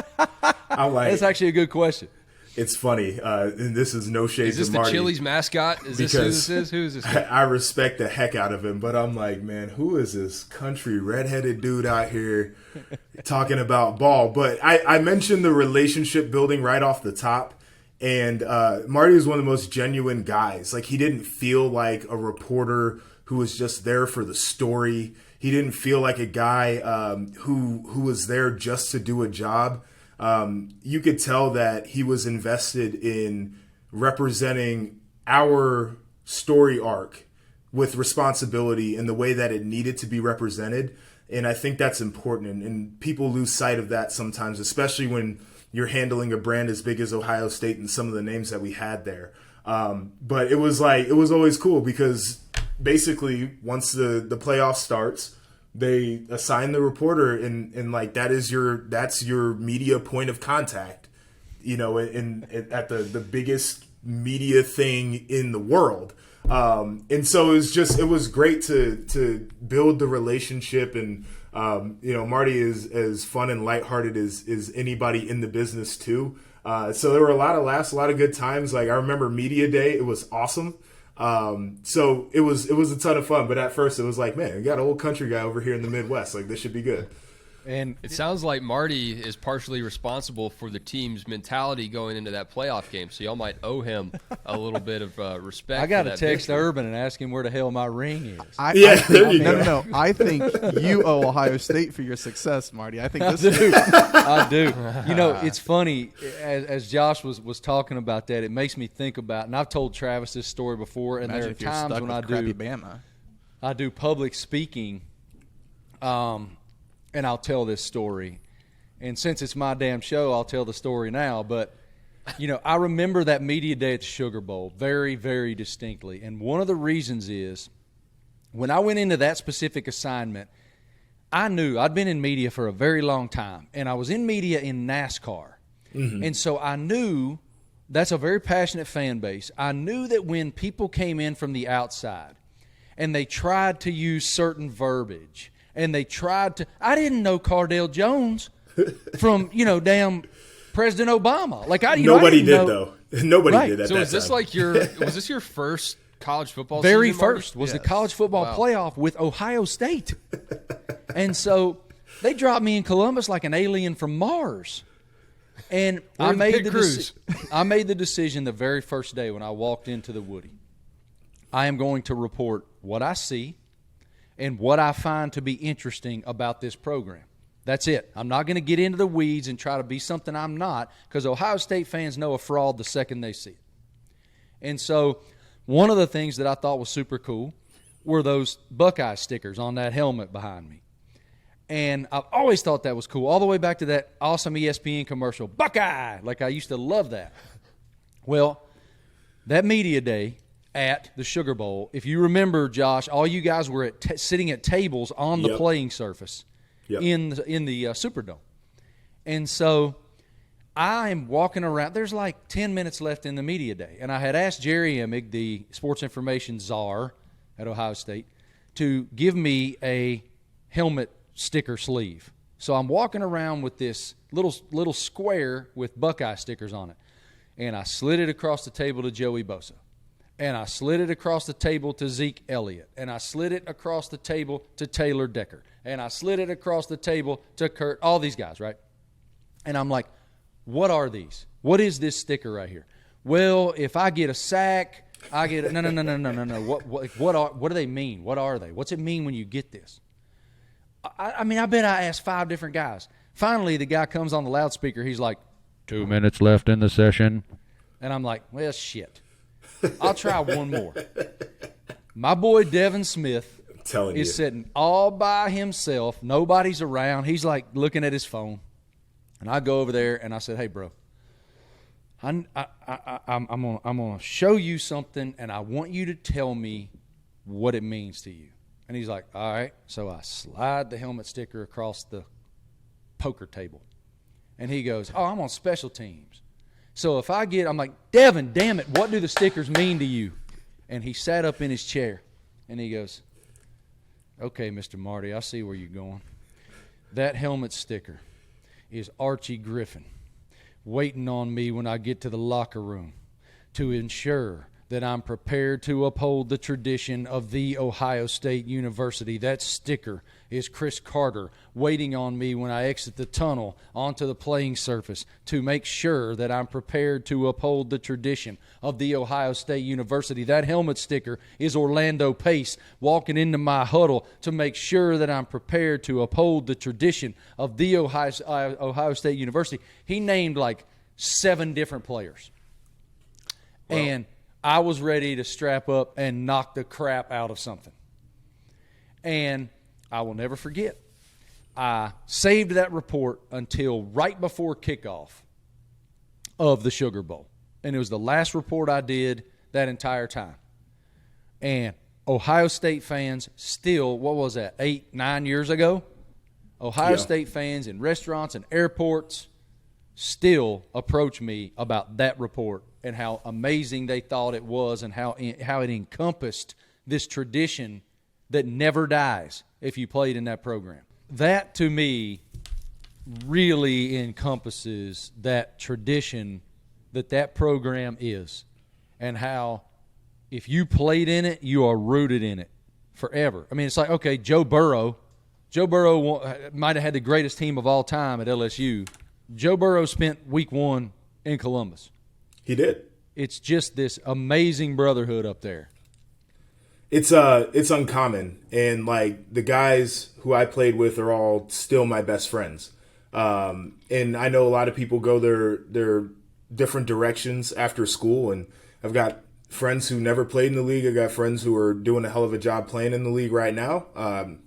That's actually a good question. It's funny, and this is no shade to Marty. Is this the Chili's mascot? Is this who this is? Who is this guy? I respect the heck out of him, but I'm like, man, who is this country redheaded dude out here talking about ball? But I mentioned the relationship building right off the top, and Marty is one of the most genuine guys. Like, he didn't feel like a reporter who was just there for the story. He didn't feel like a guy who was there just to do a job. You could tell that he was invested in representing our story arc with responsibility in the way that it needed to be represented. And I think that's important. And people lose sight of that sometimes, especially when you're handling a brand as big as Ohio State and some of the names that we had there. But it was always cool because basically once the playoff starts, they assign the reporter and like that's your media point of contact, you know, at the biggest media thing in the world. And so it was great to build the relationship, and you know, Marty is as fun and lighthearted as anybody in the business too. So there were a lot of laughs, a lot of good times. Like, I remember media day, it was awesome. So it was a ton of fun, but at first it was like, man, we got an old country guy over here in the Midwest. Like, this should be good. And It sounds like Marty is partially responsible for the team's mentality going into that playoff game, so y'all might owe him a little bit of respect. I got for to that text victory. Urban and ask him where the hell my ring is. I think, go. no. I think you owe Ohio State for your success, Marty. I think this I do. You know, it's funny, as Josh was talking about that, it makes me think about, and I've told Travis this story before, and Imagine there are if you're times stuck when with crappy Bama. I do public speaking, and I'll tell this story. And since it's my damn show, I'll tell the story now. But, you know, I remember that media day at the Sugar Bowl very, very distinctly. And one of the reasons is when I went into that specific assignment, I knew I'd been in media for a very long time. And I was in media in NASCAR. Mm-hmm. And so I knew that's a very passionate fan base. I knew that when people came in from the outside and they tried to use certain verbiage, and they tried to – I didn't know Cardale Jones from, you know, damn President Obama. Like Nobody did, though. Nobody Right. did at So that is this time. like was this your first college football Very season, Marty? first was the Yes. college football Wow. playoff with Ohio State. And so they dropped me in Columbus like an alien from Mars. And I We're made Pit the Crews. I made the decision the very first day when I walked into the Woody. I am going to report what I see and what I find to be interesting about this program. That's it. I'm not going to get into the weeds and try to be something I'm not, because Ohio State fans know a fraud the second they see it. And so one of the things that I thought was super cool were those Buckeye stickers on that helmet behind me. And I've always thought that was cool, all the way back to that awesome ESPN commercial, Buckeye! Like, I used to love that. Well, that media day at the Sugar Bowl, if you remember, Josh, all you guys were sitting at tables on the Yep. playing surface Yep. in the Superdome. And so I'm walking around. There's like 10 minutes left in the media day. And I had asked Jerry Emig, the sports information czar at Ohio State, to give me a helmet sticker sleeve. So I'm walking around with this little square with Buckeye stickers on it. And I slid it across the table to Joey Bosa. And I slid it across the table to Zeke Elliott. And I slid it across the table to Taylor Decker. And I slid it across the table to Kurt, all these guys, right? And I'm like, what are these? What is this sticker right here? Well, if I get a sack, I get no. What do they mean? What are they? What's it mean when you get this? I mean, I bet I asked 5 different guys. Finally, the guy comes on the loudspeaker. He's like, 2 minutes left in the session. And I'm like, well, shit. I'll try one more. My boy Devin Smith is sitting all by himself. Nobody's around. He's like looking at his phone. And I go over there and I said, hey, bro, I'm gonna show you something, and I want you to tell me what it means to you. And he's like, all right. So I slide the helmet sticker across the poker table. And he goes, oh, I'm on special teams. So if I'm like, Devin, damn it, what do the stickers mean to you? And he sat up in his chair, and he goes, okay, Mr. Marty, I see where you're going. That helmet sticker is Archie Griffin waiting on me when I get to the locker room to ensure that I'm prepared to uphold the tradition of the Ohio State University. That sticker is Chris Carter waiting on me when I exit the tunnel onto the playing surface to make sure that I'm prepared to uphold the tradition of the Ohio State University. That helmet sticker is Orlando Pace walking into my huddle to make sure that I'm prepared to uphold the tradition of the Ohio State University. He named like 7 different players. Well, and I was ready to strap up and knock the crap out of something. And I will never forget, I saved that report until right before kickoff of the Sugar Bowl. And it was the last report I did that entire time. And Ohio State fans still, what was that, 8-9 years ago? Ohio State fans in restaurants and airports still approach me about that report and how amazing they thought it was and how it encompassed this tradition that never dies if you played in that program. That, to me, really encompasses that tradition that program is, and how if you played in it, you are rooted in it forever. I mean, it's like, okay, Joe Burrow Joe Burrow might have had the greatest team of all time at LSU. Joe Burrow spent week 1 in Columbus. He did. It's just this amazing brotherhood up there. It's uncommon, and like the guys who I played with are all still my best friends. And I know a lot of people go their different directions after school, and I've got friends who never played in the league. I've got friends who are doing a hell of a job playing in the league right now.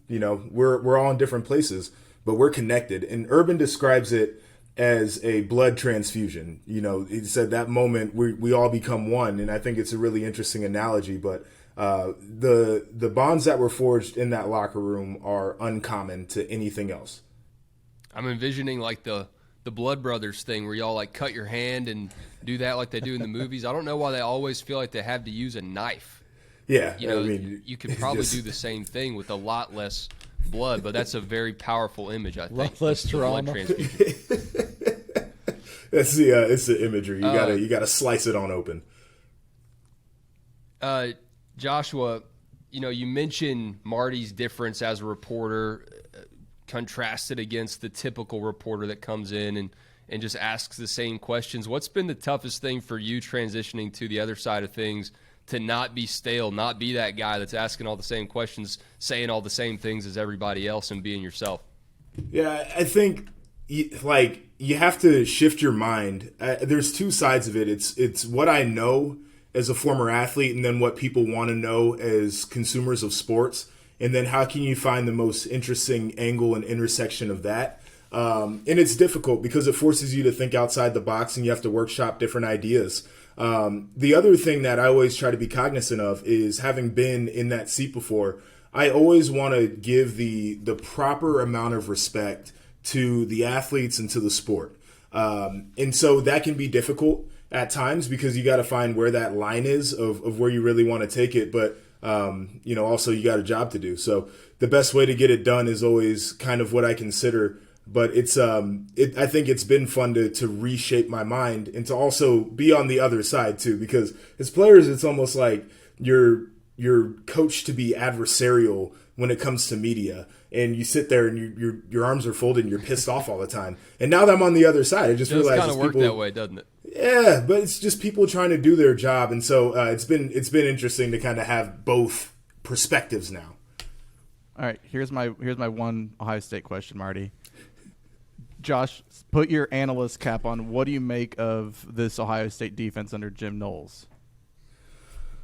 We're all in different places, but we're connected. And Urban describes it as a blood transfusion. He said that moment we all become one, and I think it's a really interesting analogy. But the bonds that were forged in that locker room are uncommon to anything else. I'm envisioning like the Blood Brothers thing where y'all like cut your hand and do that like they do in the movies. I don't know why they always feel like they have to use a knife. Yeah, you could probably do the same thing with a lot less blood, but that's a very powerful image, I think. Lot less trauma. Blood transfusion. It's the imagery. You gotta slice it on open. Joshua, you mentioned Marty's difference as a reporter, contrasted against the typical reporter that comes in and just asks the same questions. What's been the toughest thing for you transitioning to the other side of things, to not be stale, not be that guy that's asking all the same questions, saying all the same things as everybody else, and being yourself? Yeah, I think you have to shift your mind. There's two sides of it. It's what I know as a former athlete, and then what people want to know as consumers of sports. And then how can you find the most interesting angle and intersection of that? And it's difficult because it forces you to think outside the box, and you have to workshop different ideas. The other thing that I always try to be cognizant of is, having been in that seat before, I always want to give the proper amount of respect to the athletes and to the sport. And so that can be difficult at times because you got to find where that line is of where you really want to take it. But also you got a job to do. So the best way to get it done is always kind of what I consider. But I think it's been fun to reshape my mind and to also be on the other side too, because as players, it's almost like you're coached to be adversarial when it comes to media, and you sit there and your arms are folded and you're pissed off all the time. And now that I'm on the other side, I just realize kind of work that way, doesn't it? Yeah, but it's just people trying to do their job, and so it's been interesting to kind of have both perspectives now. All right, here's my one Ohio State question, Marty. Josh, put your analyst cap on. What do you make of this Ohio State defense under Jim Knowles?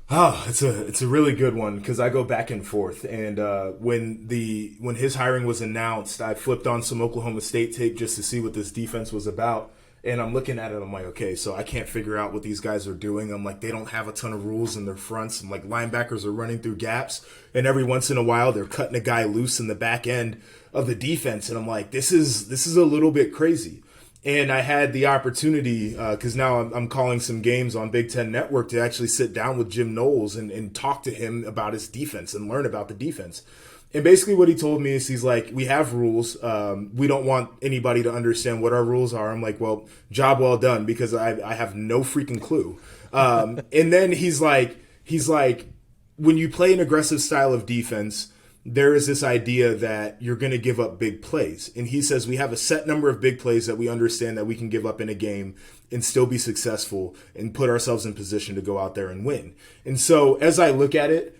Oh, it's a really good one because I go back and forth. And when his hiring was announced, I flipped on some Oklahoma State tape just to see what this defense was about. And I'm looking at it, I'm like, okay, so I can't figure out what these guys are doing. I'm like, they don't have a ton of rules in their fronts. I'm like, linebackers are running through gaps, and every once in a while they're cutting a guy loose in the back end of the defense. And I'm like, this is a little bit crazy. And I had the opportunity, because now I'm calling some games on Big Ten Network, to actually sit down with Jim Knowles and talk to him about his defense and learn about the defense. And basically what he told me is, he's like, we have rules. We don't want anybody to understand what our rules are. I'm like, well, job well done, because I have no freaking clue. And then he's like, when you play an aggressive style of defense, there is this idea that you're going to give up big plays. And he says we have a set number of big plays that we understand that we can give up in a game and still be successful and put ourselves in position to go out there and win. And so as I look at it,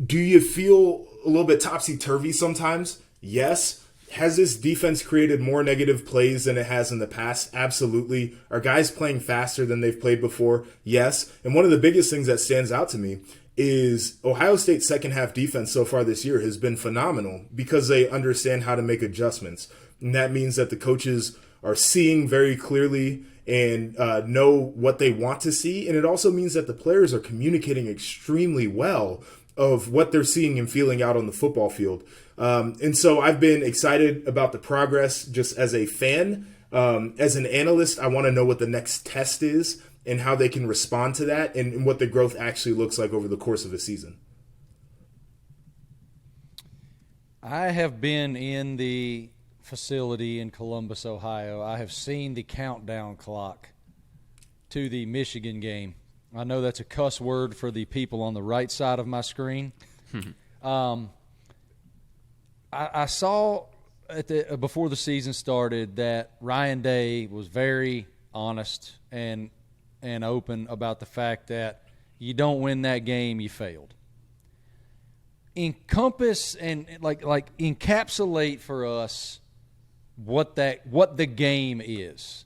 do you feel a little bit topsy-turvy sometimes? Yes. Has this defense created more negative plays than it has in the past? Absolutely. Are guys playing faster than they've played before? Yes. And one of the biggest things that stands out to me is Ohio State's second half defense so far this year has been phenomenal because they understand how to make adjustments. And that means that the coaches are seeing very clearly and know what they want to see. And it also means that the players are communicating extremely well of what they're seeing and feeling out on the football field. And so I've been excited about the progress just as a fan. As an analyst, I want to know what the next test is and how they can respond to that and what the growth actually looks like over the course of a season. I have been in the facility in Columbus, Ohio. I have seen the countdown clock to the Michigan game. I know that's a cuss word for the people on the right side of my screen. I saw before the season started that Ryan Day was very honest and open about the fact that you don't win that game, you failed. Encompass and like encapsulate for us what the game is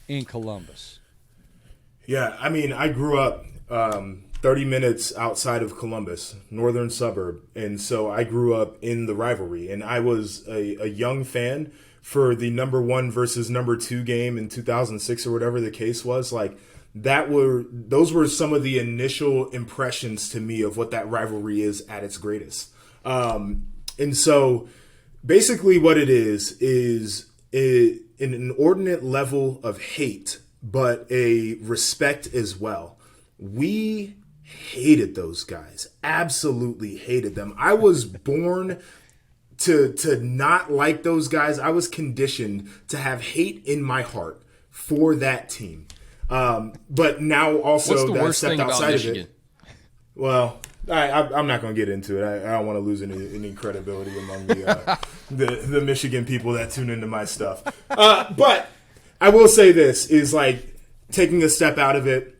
in Columbus. Yeah, I mean, I grew up 30 minutes outside of Columbus, northern suburb, and so I grew up in the Rivalry, and I was a young fan for the number 1 versus number 2 game in 2006 or whatever the case was. Like, those were some of the initial impressions to me of what that rivalry is at its greatest. And so basically what it is an inordinate level of hate, but a respect as well. We hated those guys, absolutely hated them. I was born to not like those guys. I was conditioned to have hate in my heart for that team. But now also What's the that worst stepped thing about outside Michigan? of it. Well, I'm not going to get into it. I don't want to lose any credibility among the Michigan people that tune into my stuff. But I will say this is like taking a step out of it.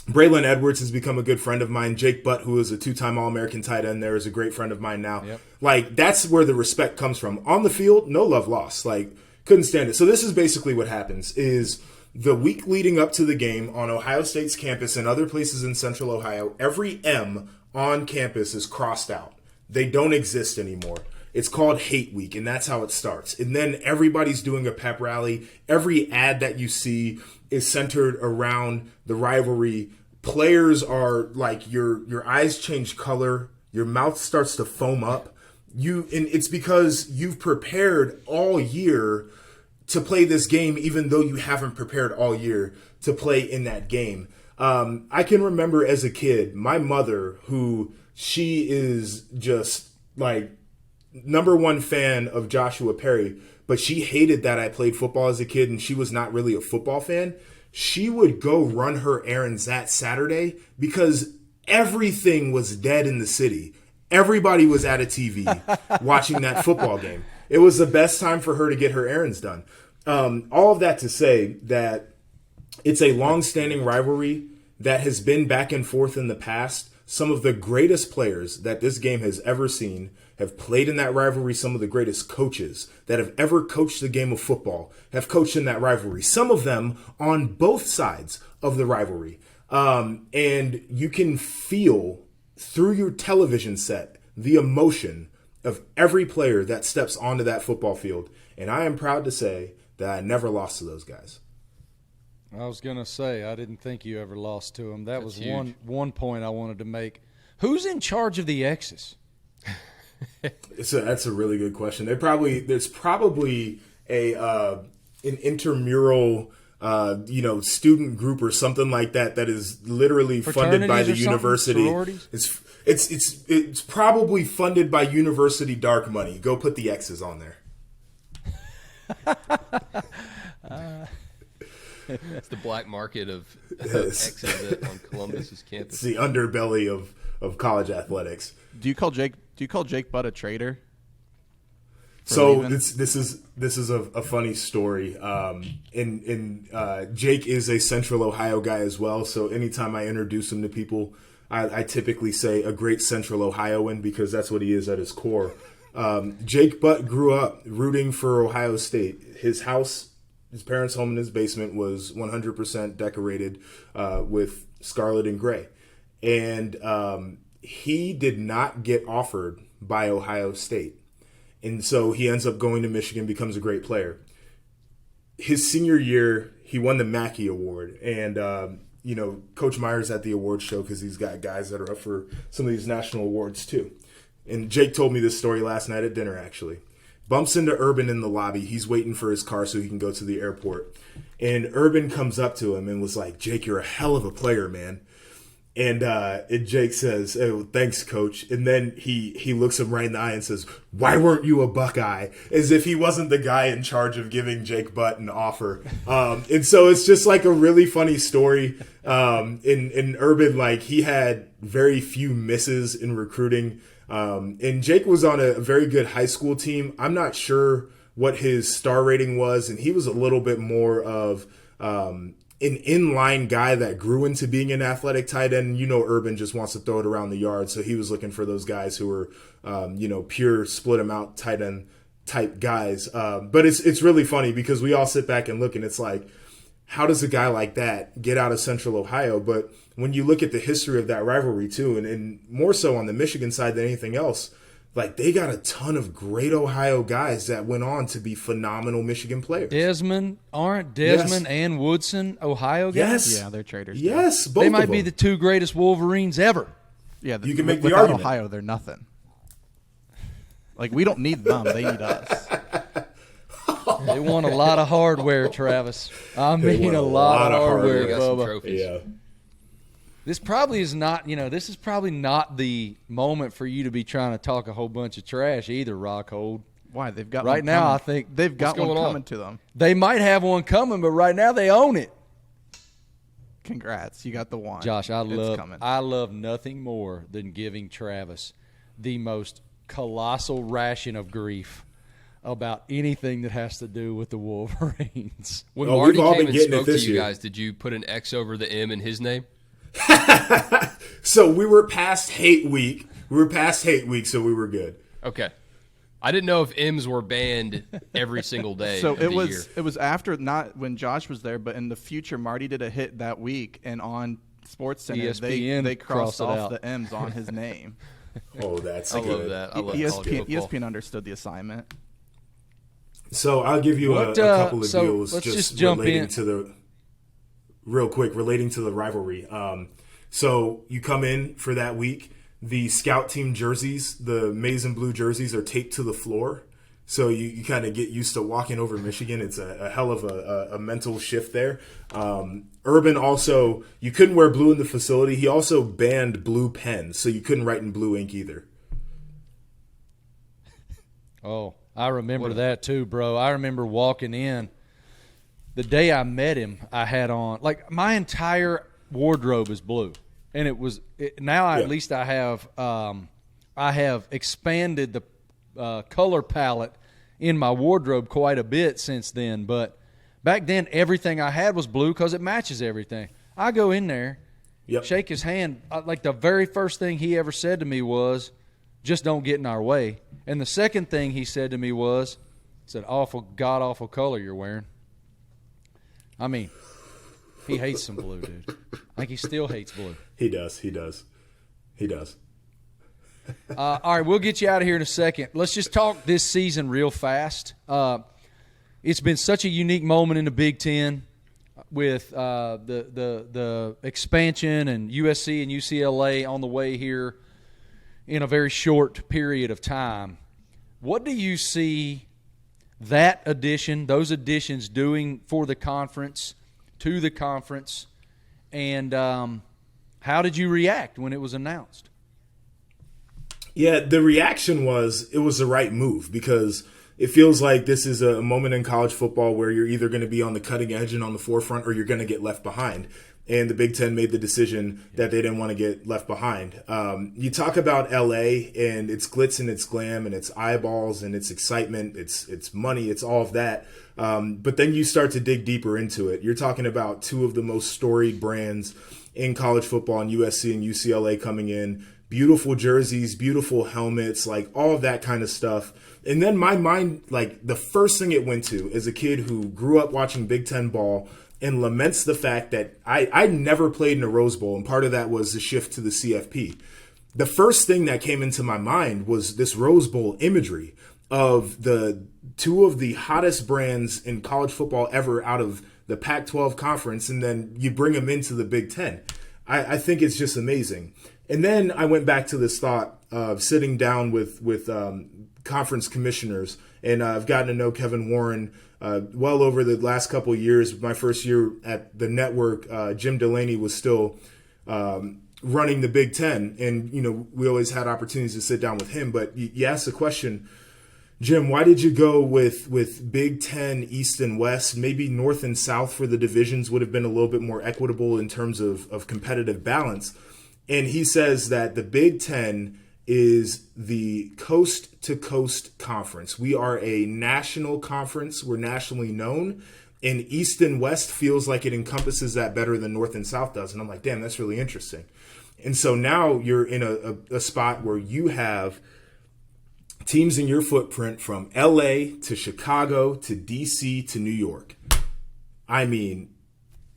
Braylon Edwards has become a good friend of mine. Jake Butt, who is a 2-time All-American tight end there, is a great friend of mine now. Yep. Like, that's where the respect comes from. On the field, no love lost. Like, couldn't stand it. So this is basically what happens is the week leading up to the game on Ohio State's campus and other places in Central Ohio, every M on campus is crossed out. They don't exist anymore. It's called Hate Week, and that's how it starts. And then everybody's doing a pep rally. Every ad that you see is centered around the rivalry. Players are like, your eyes change color. Your mouth starts to foam up. And it's because you've prepared all year to play this game, even though you haven't prepared all year to play in that game. I can remember as a kid, my mother, who she is just like number 1 fan of Joshua Perry, but she hated that I played football as a kid and she was not really a football fan. She would go run her errands that Saturday because everything was dead in the city. Everybody was at a TV watching that football game. It was the best time for her to get her errands done. All of that to say that it's a long-standing rivalry that has been back and forth in the past. Some of the greatest players that this game has ever seen have played in that rivalry. Some of the greatest coaches that have ever coached the game of football have coached in that rivalry. Some of them on both sides of the rivalry. And you can feel through your television set the emotion of every player that steps onto that football field. And I am proud to say that I never lost to those guys. I was going to say, I didn't think you ever lost to them. That's huge. one point I wanted to make. Who's in charge of the X's? That's a really good question. There's probably an intramural student group or something like that is literally funded by the university. It's probably funded by university dark money. Go put the X's on there. It's the black market of X's on Columbus's campus. It's the underbelly of college athletics. Do you call Jake Butt a traitor? So this is a funny story. Jake is a Central Ohio guy as well. So anytime I introduce him to people, I typically say a great Central Ohioan because that's what he is at his core. Jake Butt grew up rooting for Ohio State. His parents' home in his basement was 100% decorated with scarlet and gray. And he did not get offered by Ohio State. And so he ends up going to Michigan, becomes a great player. His senior year, he won the Mackey Award. And, Coach Meyer's at the award show because he's got guys that are up for some of these national awards too. And Jake told me this story last night at dinner, actually. Bumps into Urban in the lobby. He's waiting for his car so he can go to the airport. And Urban comes up to him and was like, "Jake, you're a hell of a player, man." And Jake says, "Oh, thanks, coach." And then he looks him right in the eye and says, "Why weren't you a Buckeye?" As if he wasn't the guy in charge of giving Jake Butt an offer. And so it's just like a really funny story. In Urban, like he had very few misses in recruiting. And Jake was on a very good high school team. I'm not sure what his star rating was, and he was a little bit more of an inline guy that grew into being an athletic tight end. You know, Urban just wants to throw it around the yard, so he was looking for those guys who were, pure split him out tight end type guys. But it's really funny because we all sit back and look, and it's like, how does a guy like that get out of Central Ohio? But when you look at the history of that rivalry too, and more so on the Michigan side than anything else, like they got a ton of great Ohio guys that went on to be phenomenal Michigan players. Desmond and Woodson Ohio guys? Yes. Yeah, they're traders. Yes, both They of might be them. the two greatest Wolverines ever. Yeah, You can make the without argument. Ohio, they're nothing. Like, we don't need them. They need us. They won a lot of hardware, Travis. I mean, won a lot of hardware, They got some Bubba. trophies. Yeah. This probably is not, this is probably not the moment for you to be trying to talk a whole bunch of trash either, Rockhold. Why? They've got Right one now, coming. I think they've got what's one going on? coming to them. they might have one coming, but right now they own it. Congrats, you got the one. Josh, It's coming. I love nothing more than giving Travis the most colossal ration of grief about anything that has to do with the Wolverines. When Oh, Marty we've all came been and getting it spoke to this you year. guys, did you put an X over the M in his name? So we were past hate week. So we were good. Okay. I didn't know if M's were banned every single day. So of the year. it was after, not when Josh was there, but in the future, Marty did a hit that week, and on SportsCenter ESPN they crossed crossed it off out. the M's on his name. Oh, that's I good. love that. I love college ESPN, football. ESPN understood the assignment. So I'll give you a couple of so deals let's just just jump relating in. to the relating to the rivalry. So you come in for that week. The scout team jerseys, the maize and blue jerseys, are taped to the floor. So you kind of get used to walking over Michigan. It's a hell of a mental shift there. Urban also, you couldn't wear blue in the facility. He also banned blue pens, so you couldn't write in blue ink either. Oh, I remember that too, bro. I remember walking in. The day I met him, I had on, like, my entire wardrobe is blue. And at least I have expanded the color palette in my wardrobe quite a bit since then. But back then, everything I had was blue because it matches everything. I go in there, shake his hand. Like, the very first thing he ever said to me was, just don't get in our way. And the second thing he said to me was, it's an god-awful color you're wearing. I mean, he hates some blue, dude. I think he still hates blue. He does. All right, we'll get you out of here in a second. Let's just talk this season real fast. It's been such a unique moment in the Big Ten with the expansion and USC and UCLA on the way here in a very short period of time. What do you see those additions doing for the conference, to the conference, and how did you react when it was announced? Yeah, the reaction was it was the right move because it feels like this is a moment in college football where you're either going to be on the cutting edge and on the forefront or you're going to get left behind. And the Big Ten made the decision that they didn't want to get left behind. You talk about LA and its glitz and its glam and its eyeballs and its excitement, its money, it's all of that. But then you start to dig deeper into it. You're talking about two of the most storied brands in college football, and USC and UCLA coming in. Beautiful jerseys, beautiful helmets, like all of that kind of stuff. And then my mind, like the first thing it went to as a kid who grew up watching Big Ten ball and laments the fact that I never played in a Rose Bowl, and part of that was the shift to the CFP. The first thing that came into my mind was this Rose Bowl imagery of the two of the hottest brands in college football ever out of the Pac-12 conference, and then you bring them into the Big Ten. I think it's just amazing. And then I went back to this thought of sitting down with conference commissioners, and I've gotten to know Kevin Warren well over the last couple of years. My first year at the network, Jim Delaney was still running the Big Ten, and we always had opportunities to sit down with him. But you asked the question, Jim, why did you go with Big Ten East and West? Maybe North and South for the divisions would have been a little bit more equitable in terms of competitive balance. And he says that the Big Ten is the Coast to Coast Conference. We are a national conference. We're nationally known. And East and West feels like it encompasses that better than North and South does. And I'm like, damn, that's really interesting. And so now you're in a spot where you have teams in your footprint from LA to Chicago to DC to New York. I mean,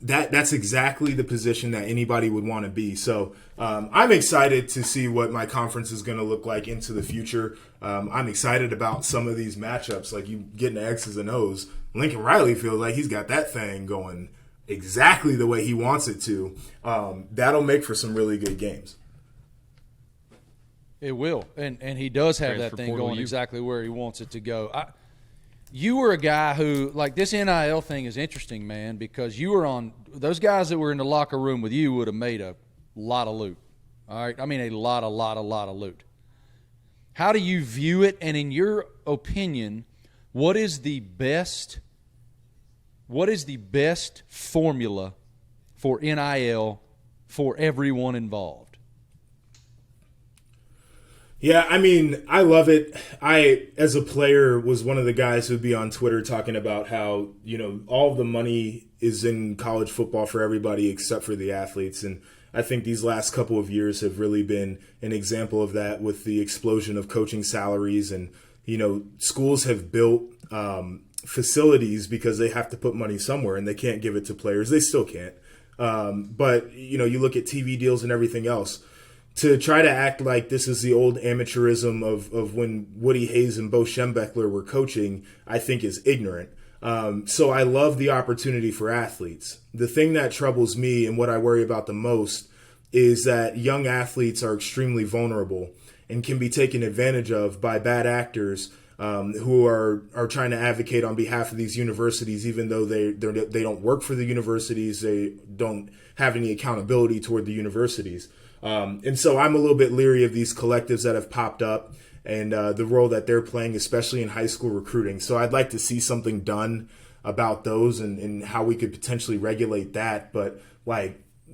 that's exactly the position that anybody would want to be. So I'm excited to see what my conference is going to look like into the future. I'm excited about some of these matchups, like you getting the X's and O's. Lincoln Riley feels like he's got that thing going exactly the way he wants it to. That'll make for some really good games. It will, and he does have that thing going exactly where he wants it to go. You were a guy who, like, this NIL thing is interesting, man, because you were on – those guys that were in the locker room with you would have made a lot of loot, all right? I mean a lot of loot. How do you view it, and in your opinion, what is the best formula for NIL for everyone involved? Yeah, I mean, I love it. I, as a player, was one of the guys who'd be on Twitter talking about how, all of the money is in college football for everybody except for the athletes. And I think these last couple of years have really been an example of that with the explosion of coaching salaries. And, schools have built facilities because they have to put money somewhere and they can't give it to players. They still can't. But, you look at TV deals and everything else. To try to act like this is the old amateurism of when Woody Hayes and Bo Schembechler were coaching, I think is ignorant. So I love the opportunity for athletes. The thing that troubles me and what I worry about the most is that young athletes are extremely vulnerable and can be taken advantage of by bad actors who are trying to advocate on behalf of these universities, even though they don't work for the universities, they don't have any accountability toward the universities. And so I'm a little bit leery of these collectives that have popped up and the role that they're playing, especially in high school recruiting. So I'd like to see something done about those and how we could potentially regulate that. But,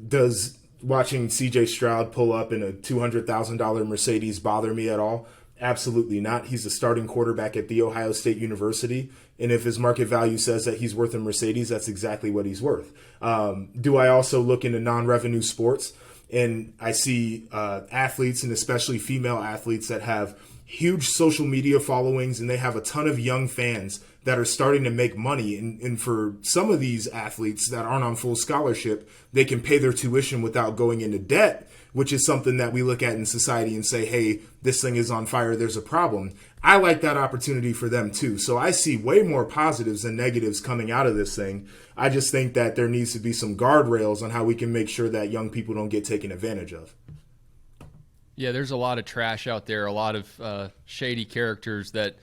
does watching C.J. Stroud pull up in a $200,000 Mercedes bother me at all? Absolutely not. He's the starting quarterback at The Ohio State University. And if his market value says that he's worth a Mercedes, that's exactly what he's worth. Do I also look into non-revenue sports? And I see athletes, and especially female athletes, that have huge social media followings, and they have a ton of young fans that are starting to make money. And for some of these athletes that aren't on full scholarship, they can pay their tuition without going into debt, which is something that we look at in society and say, hey, this thing is on fire, there's a problem. I like that opportunity for them too. So I see way more positives than negatives coming out of this thing. I just think that there needs to be some guardrails on how we can make sure that young people don't get taken advantage of. Yeah, there's a lot of trash out there, a lot of shady characters that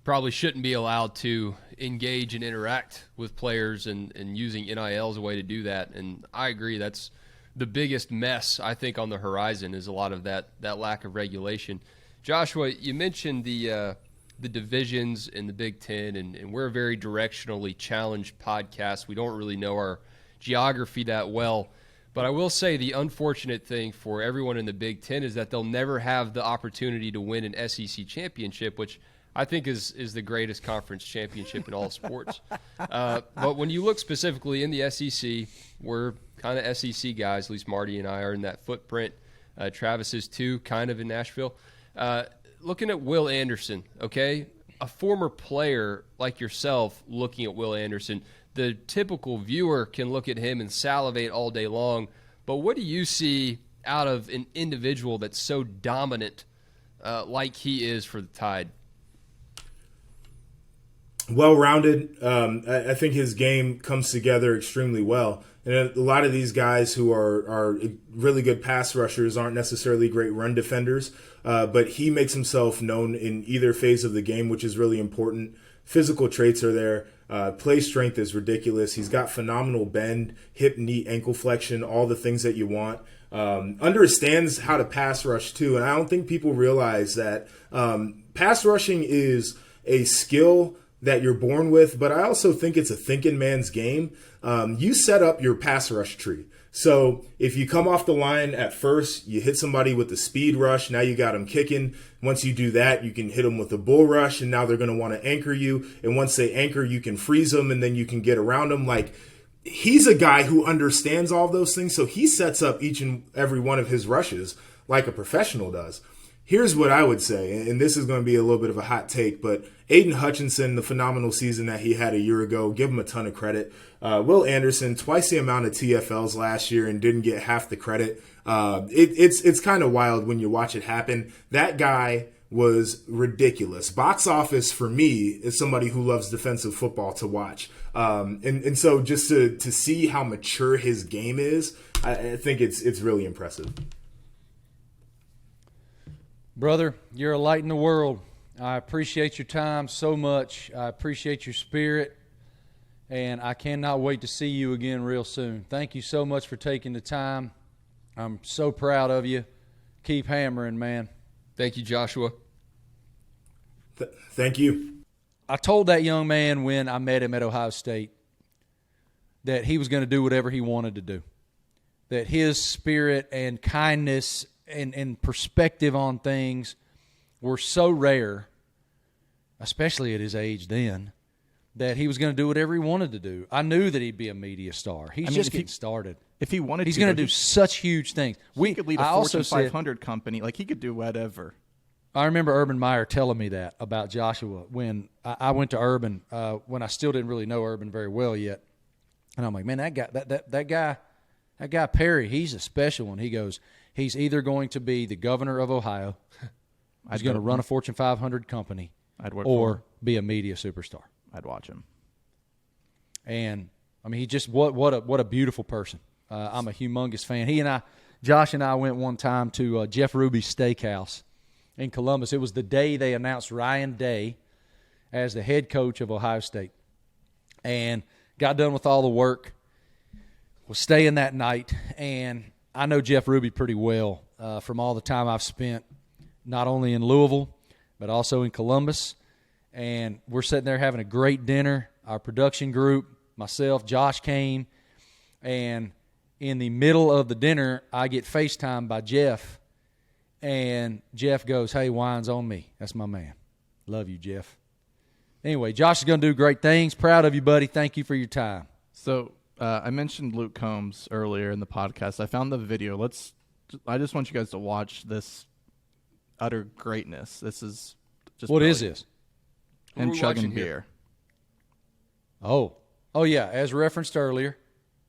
probably shouldn't be allowed to engage and interact with players, and using NIL as a way to do that. And I agree, that's the biggest mess, I think, on the horizon is a lot of that lack of regulation. Joshua, you mentioned the divisions in the Big Ten, and we're a very directionally challenged podcast. We don't really know our geography that well. But I will say the unfortunate thing for everyone in the Big Ten is that they'll never have the opportunity to win an SEC championship, which I think is the greatest conference championship in all sports. But when you look specifically in the SEC, we're kind of SEC guys, at least Marty and I are in that footprint. Travis is too, kind of in Nashville. Looking at Will Anderson, okay, a former player like yourself looking at Will Anderson, the typical viewer can look at him and salivate all day long. But what do you see out of an individual that's so dominant like he is for the Tide? Well-rounded. I think his game comes together extremely well. And a lot of these guys who are really good pass rushers aren't necessarily great run defenders, but he makes himself known in either phase of the game, which is really important. Physical traits are there. Play strength is ridiculous. He's got phenomenal bend, hip, knee, ankle flexion, all the things that you want. Understands how to pass rush too. And I don't think people realize that pass rushing is a skill that you're born with, but I also think it's a thinking man's game. You set up your pass rush tree. So if you come off the line at first, you hit somebody with the speed rush. Now you got them kicking. Once you do that, you can hit them with the bull rush, and now they're going to want to anchor you. And once they anchor, you can freeze them, and then you can get around them. Like, he's a guy who understands all those things, so he sets up each and every one of his rushes like a professional does. Here's what I would say, and this is going to be a little bit of a hot take, but Aiden Hutchinson, the phenomenal season that he had a year ago, give him a ton of credit. Will Anderson, twice the amount of TFLs last year and didn't get half the credit. It's kind of wild when you watch it happen. That guy was ridiculous. Box office for me is somebody who loves defensive football to watch. And so just to see how mature his game is, I think it's really impressive. Brother, you're a light in the world. I appreciate your time so much. I appreciate your spirit, and I cannot wait to see you again real soon. Thank you so much for taking the time. I'm so proud of you. Keep hammering, man. Thank you, Joshua. Thank you. I told that young man when I met him at Ohio State that he was going to do whatever he wanted to do, that his spirit and kindness and perspective on things were so rare, especially at his age then, that he was going to do whatever he wanted to do. I knew that he'd be a media star. He's just getting started. If he wanted he's to, going to do such huge things. He could lead a Fortune 500 company. Like, he could do whatever. I remember Urban Meyer telling me that about Joshua when I went to Urban, when I still didn't really know Urban very well yet. And I'm like, man, that guy Perry, he's a special one. He goes, he's either going to be the governor of Ohio, he's going to run a Fortune 500 company, or be a media superstar. I'd watch him. And I mean, he just what a beautiful person. I'm a humongous fan. Josh and I went one time to Jeff Ruby's Steakhouse in Columbus. It was the day they announced Ryan Day as the head coach of Ohio State, and got done with all the work. Was staying that night, and I know Jeff Ruby pretty well from all the time I've spent not only in Louisville but also in Columbus. And we're sitting there having a great dinner. Our production group, myself, Josh came, and in the middle of the dinner, I get FaceTimed by Jeff, and Jeff goes, "Hey, wine's on me." That's my man. Love you, Jeff. Anyway, Josh is going to do great things. Proud of you, buddy. Thank you for your time. So I mentioned Luke Combs earlier in the podcast. I found the video. I just want you guys to watch this utter greatness. This is just what brilliant. is this? And chugging beer. Oh yeah, as referenced earlier,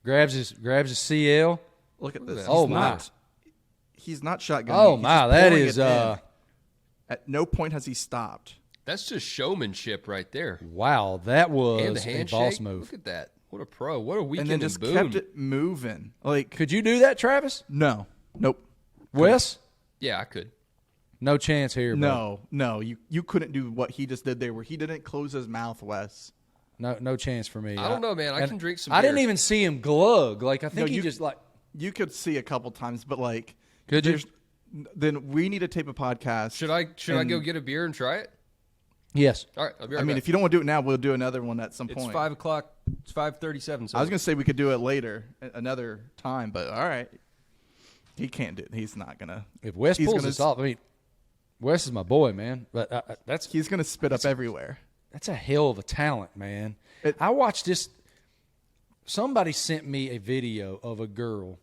grabs his CL. Look at this. Oh my! He's not shotgunning. Oh my! That is. At no point has he stopped. That's just showmanship right there. Wow, that And the was a handshake. boss move. Look at that. What a pro. What a weekend And then just in Boone. kept it moving. Like, Could you do that, Travis? no, nope, Wes? Yeah, I could. No chance here, bro. no. You couldn't do what he just did there, where he didn't close his mouth, Wes. No chance for me. I don't know, man. I can drink some I didn't beer. even see him glug. Like, I think No, he just like. You could see a couple times, but like, Could you? then we need to tape a podcast. Should I go get a beer and try it? Yes. All right, I'll be right I mean, back. if you don't want to do it now, we'll do another one at some It's point. 5 o'clock. It's 5:37. So I was gonna say we could do it later, another time, but all right. He can't do it. He's not gonna. If Wes he's pulls gonna this off, I mean, Wes is my boy, man. But He's gonna spit up everywhere. that's a hell of a talent, man. I watched this. Somebody sent me a video of a girl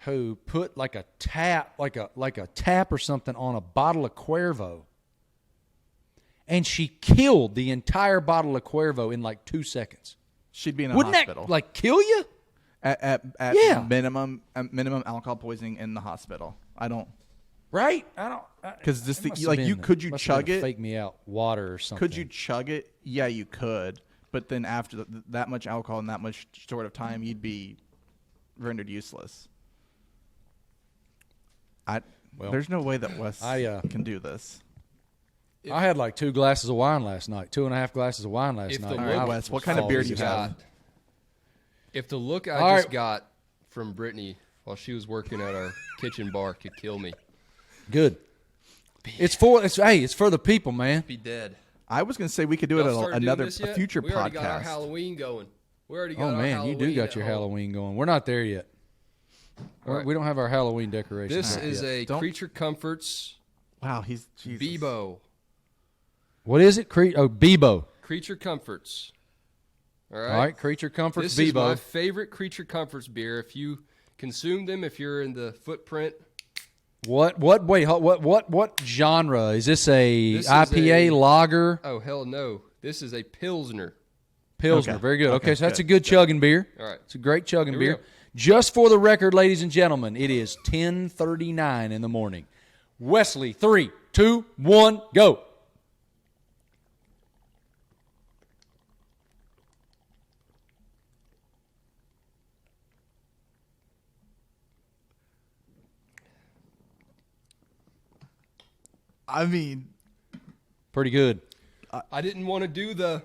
who put like a tap or something on a bottle of Cuervo, and she killed the entire bottle of Cuervo in like 2 seconds. She'd be in a Wouldn't hospital. that like kill you? At Yeah. minimum alcohol poisoning in the hospital. I don't. Right? I don't. Because this it thing, must have like, been- you could you must have chug been it? Fake me out water or something. Could you chug it? Yeah, you could. But then after that much alcohol in that much sort of time, you'd be rendered useless. There's no way that Wes can do this. I had like 2 glasses of wine last night. 2.5 glasses of wine last If night. the All right, look- Wes, what kind of beer do you have? If the look All I just right. got from Brittany while she was working at our kitchen bar could kill me, Good. It's for the people, man. be dead. I was going to say we could do it Y'all at started doing this a yet? future We already got our podcast. Halloween going. We already got Oh our man, Halloween you do got at your home. Halloween going. We're not there yet. right. We don't have our Halloween decorations. This out is yet. a Creature Comforts Wow, he's Jesus. Bebo. What is it? Bebo. Creature Comforts. All right. All right, Creature Comforts This is Bebo. my favorite Creature Comforts beer. If you consume them, if you're in the footprint. What genre? Is this a This is IPA a- lager? Oh, hell no. This is a Pilsner. Pilsner. Okay. Very good. Okay, Okay, so that's a good. good chugging beer. All right. It's a great chugging Here we beer. go. Just for the record, ladies and gentlemen, it is 10:39 in the morning. Wesley, 3, 2, 1, go. I mean, Pretty good. I didn't want to do the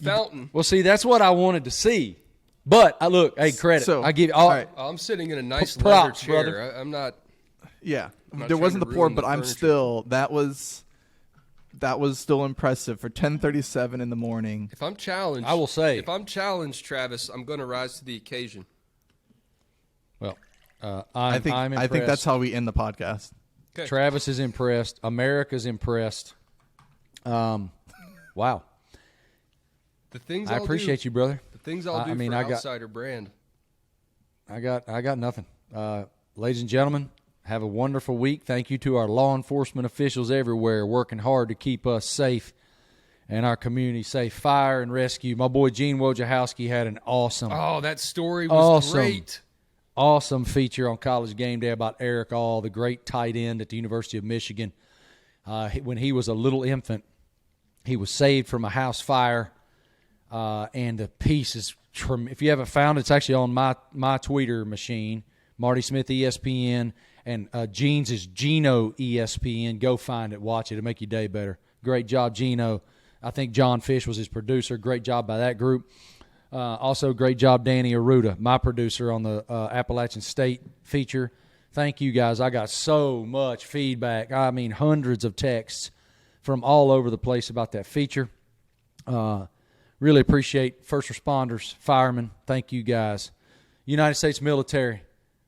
fountain. Well, see, that's what I wanted to see. But I look, hey, credit. So, I give you all right. I'm sitting in a nice Props, leather chair. brother. I'm not. yeah, not there trying wasn't to the pour, ruin but the I'm furniture. still that was still impressive for 10:37 in the morning. If I'm challenged, I will say- If I'm challenged, Travis, I'm going to rise to the occasion. Well, I I'm impressed. I think that's how we end the podcast. Okay. Travis is impressed. America's impressed. Wow. The things I I'll appreciate do, you, brother. The things I'll do I mean, for I got- Outsider brand. I got nothing. Ladies and gentlemen, have a wonderful week. Thank you to our law enforcement officials everywhere working hard to keep us safe and our community safe. Fire and rescue. My boy Gene Wojciechowski had an awesome Oh, that story was Awesome. great. awesome feature on College Game Day about Eric All, the great tight end at the University of Michigan. When he was a little infant, he was saved from a house fire, and the piece is if you haven't found it, it's actually on my Twitter machine, Marty Smith ESPN, and Gene's is Gino ESPN. Go find it, watch it. It'll make your day better. Great job, Gino. I think John Fish was his producer. Great job by that group. Also, great job, Danny Aruda, my producer on the Appalachian State feature. Thank you, guys. I got so much feedback. I mean, hundreds of texts from all over the place about that feature. Really appreciate first responders, firemen. Thank you, guys. United States military,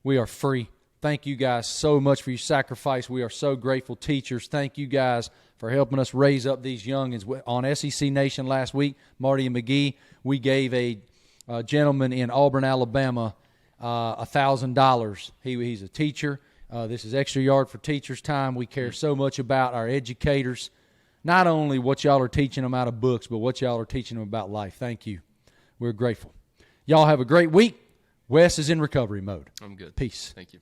we are free. Thank you guys so much for your sacrifice. We are so grateful. Teachers, thank you guys for helping us raise up these youngins. On SEC Nation last week, Marty and McGee, we gave a gentleman in Auburn, Alabama, $1,000. He's a teacher. This is Extra Yard for Teachers time. We care so much about our educators, not only what y'all are teaching them out of books, but what y'all are teaching them about life. Thank you. We're grateful. Y'all have a great week. Wes is in recovery mode. I'm good. Peace. Thank you.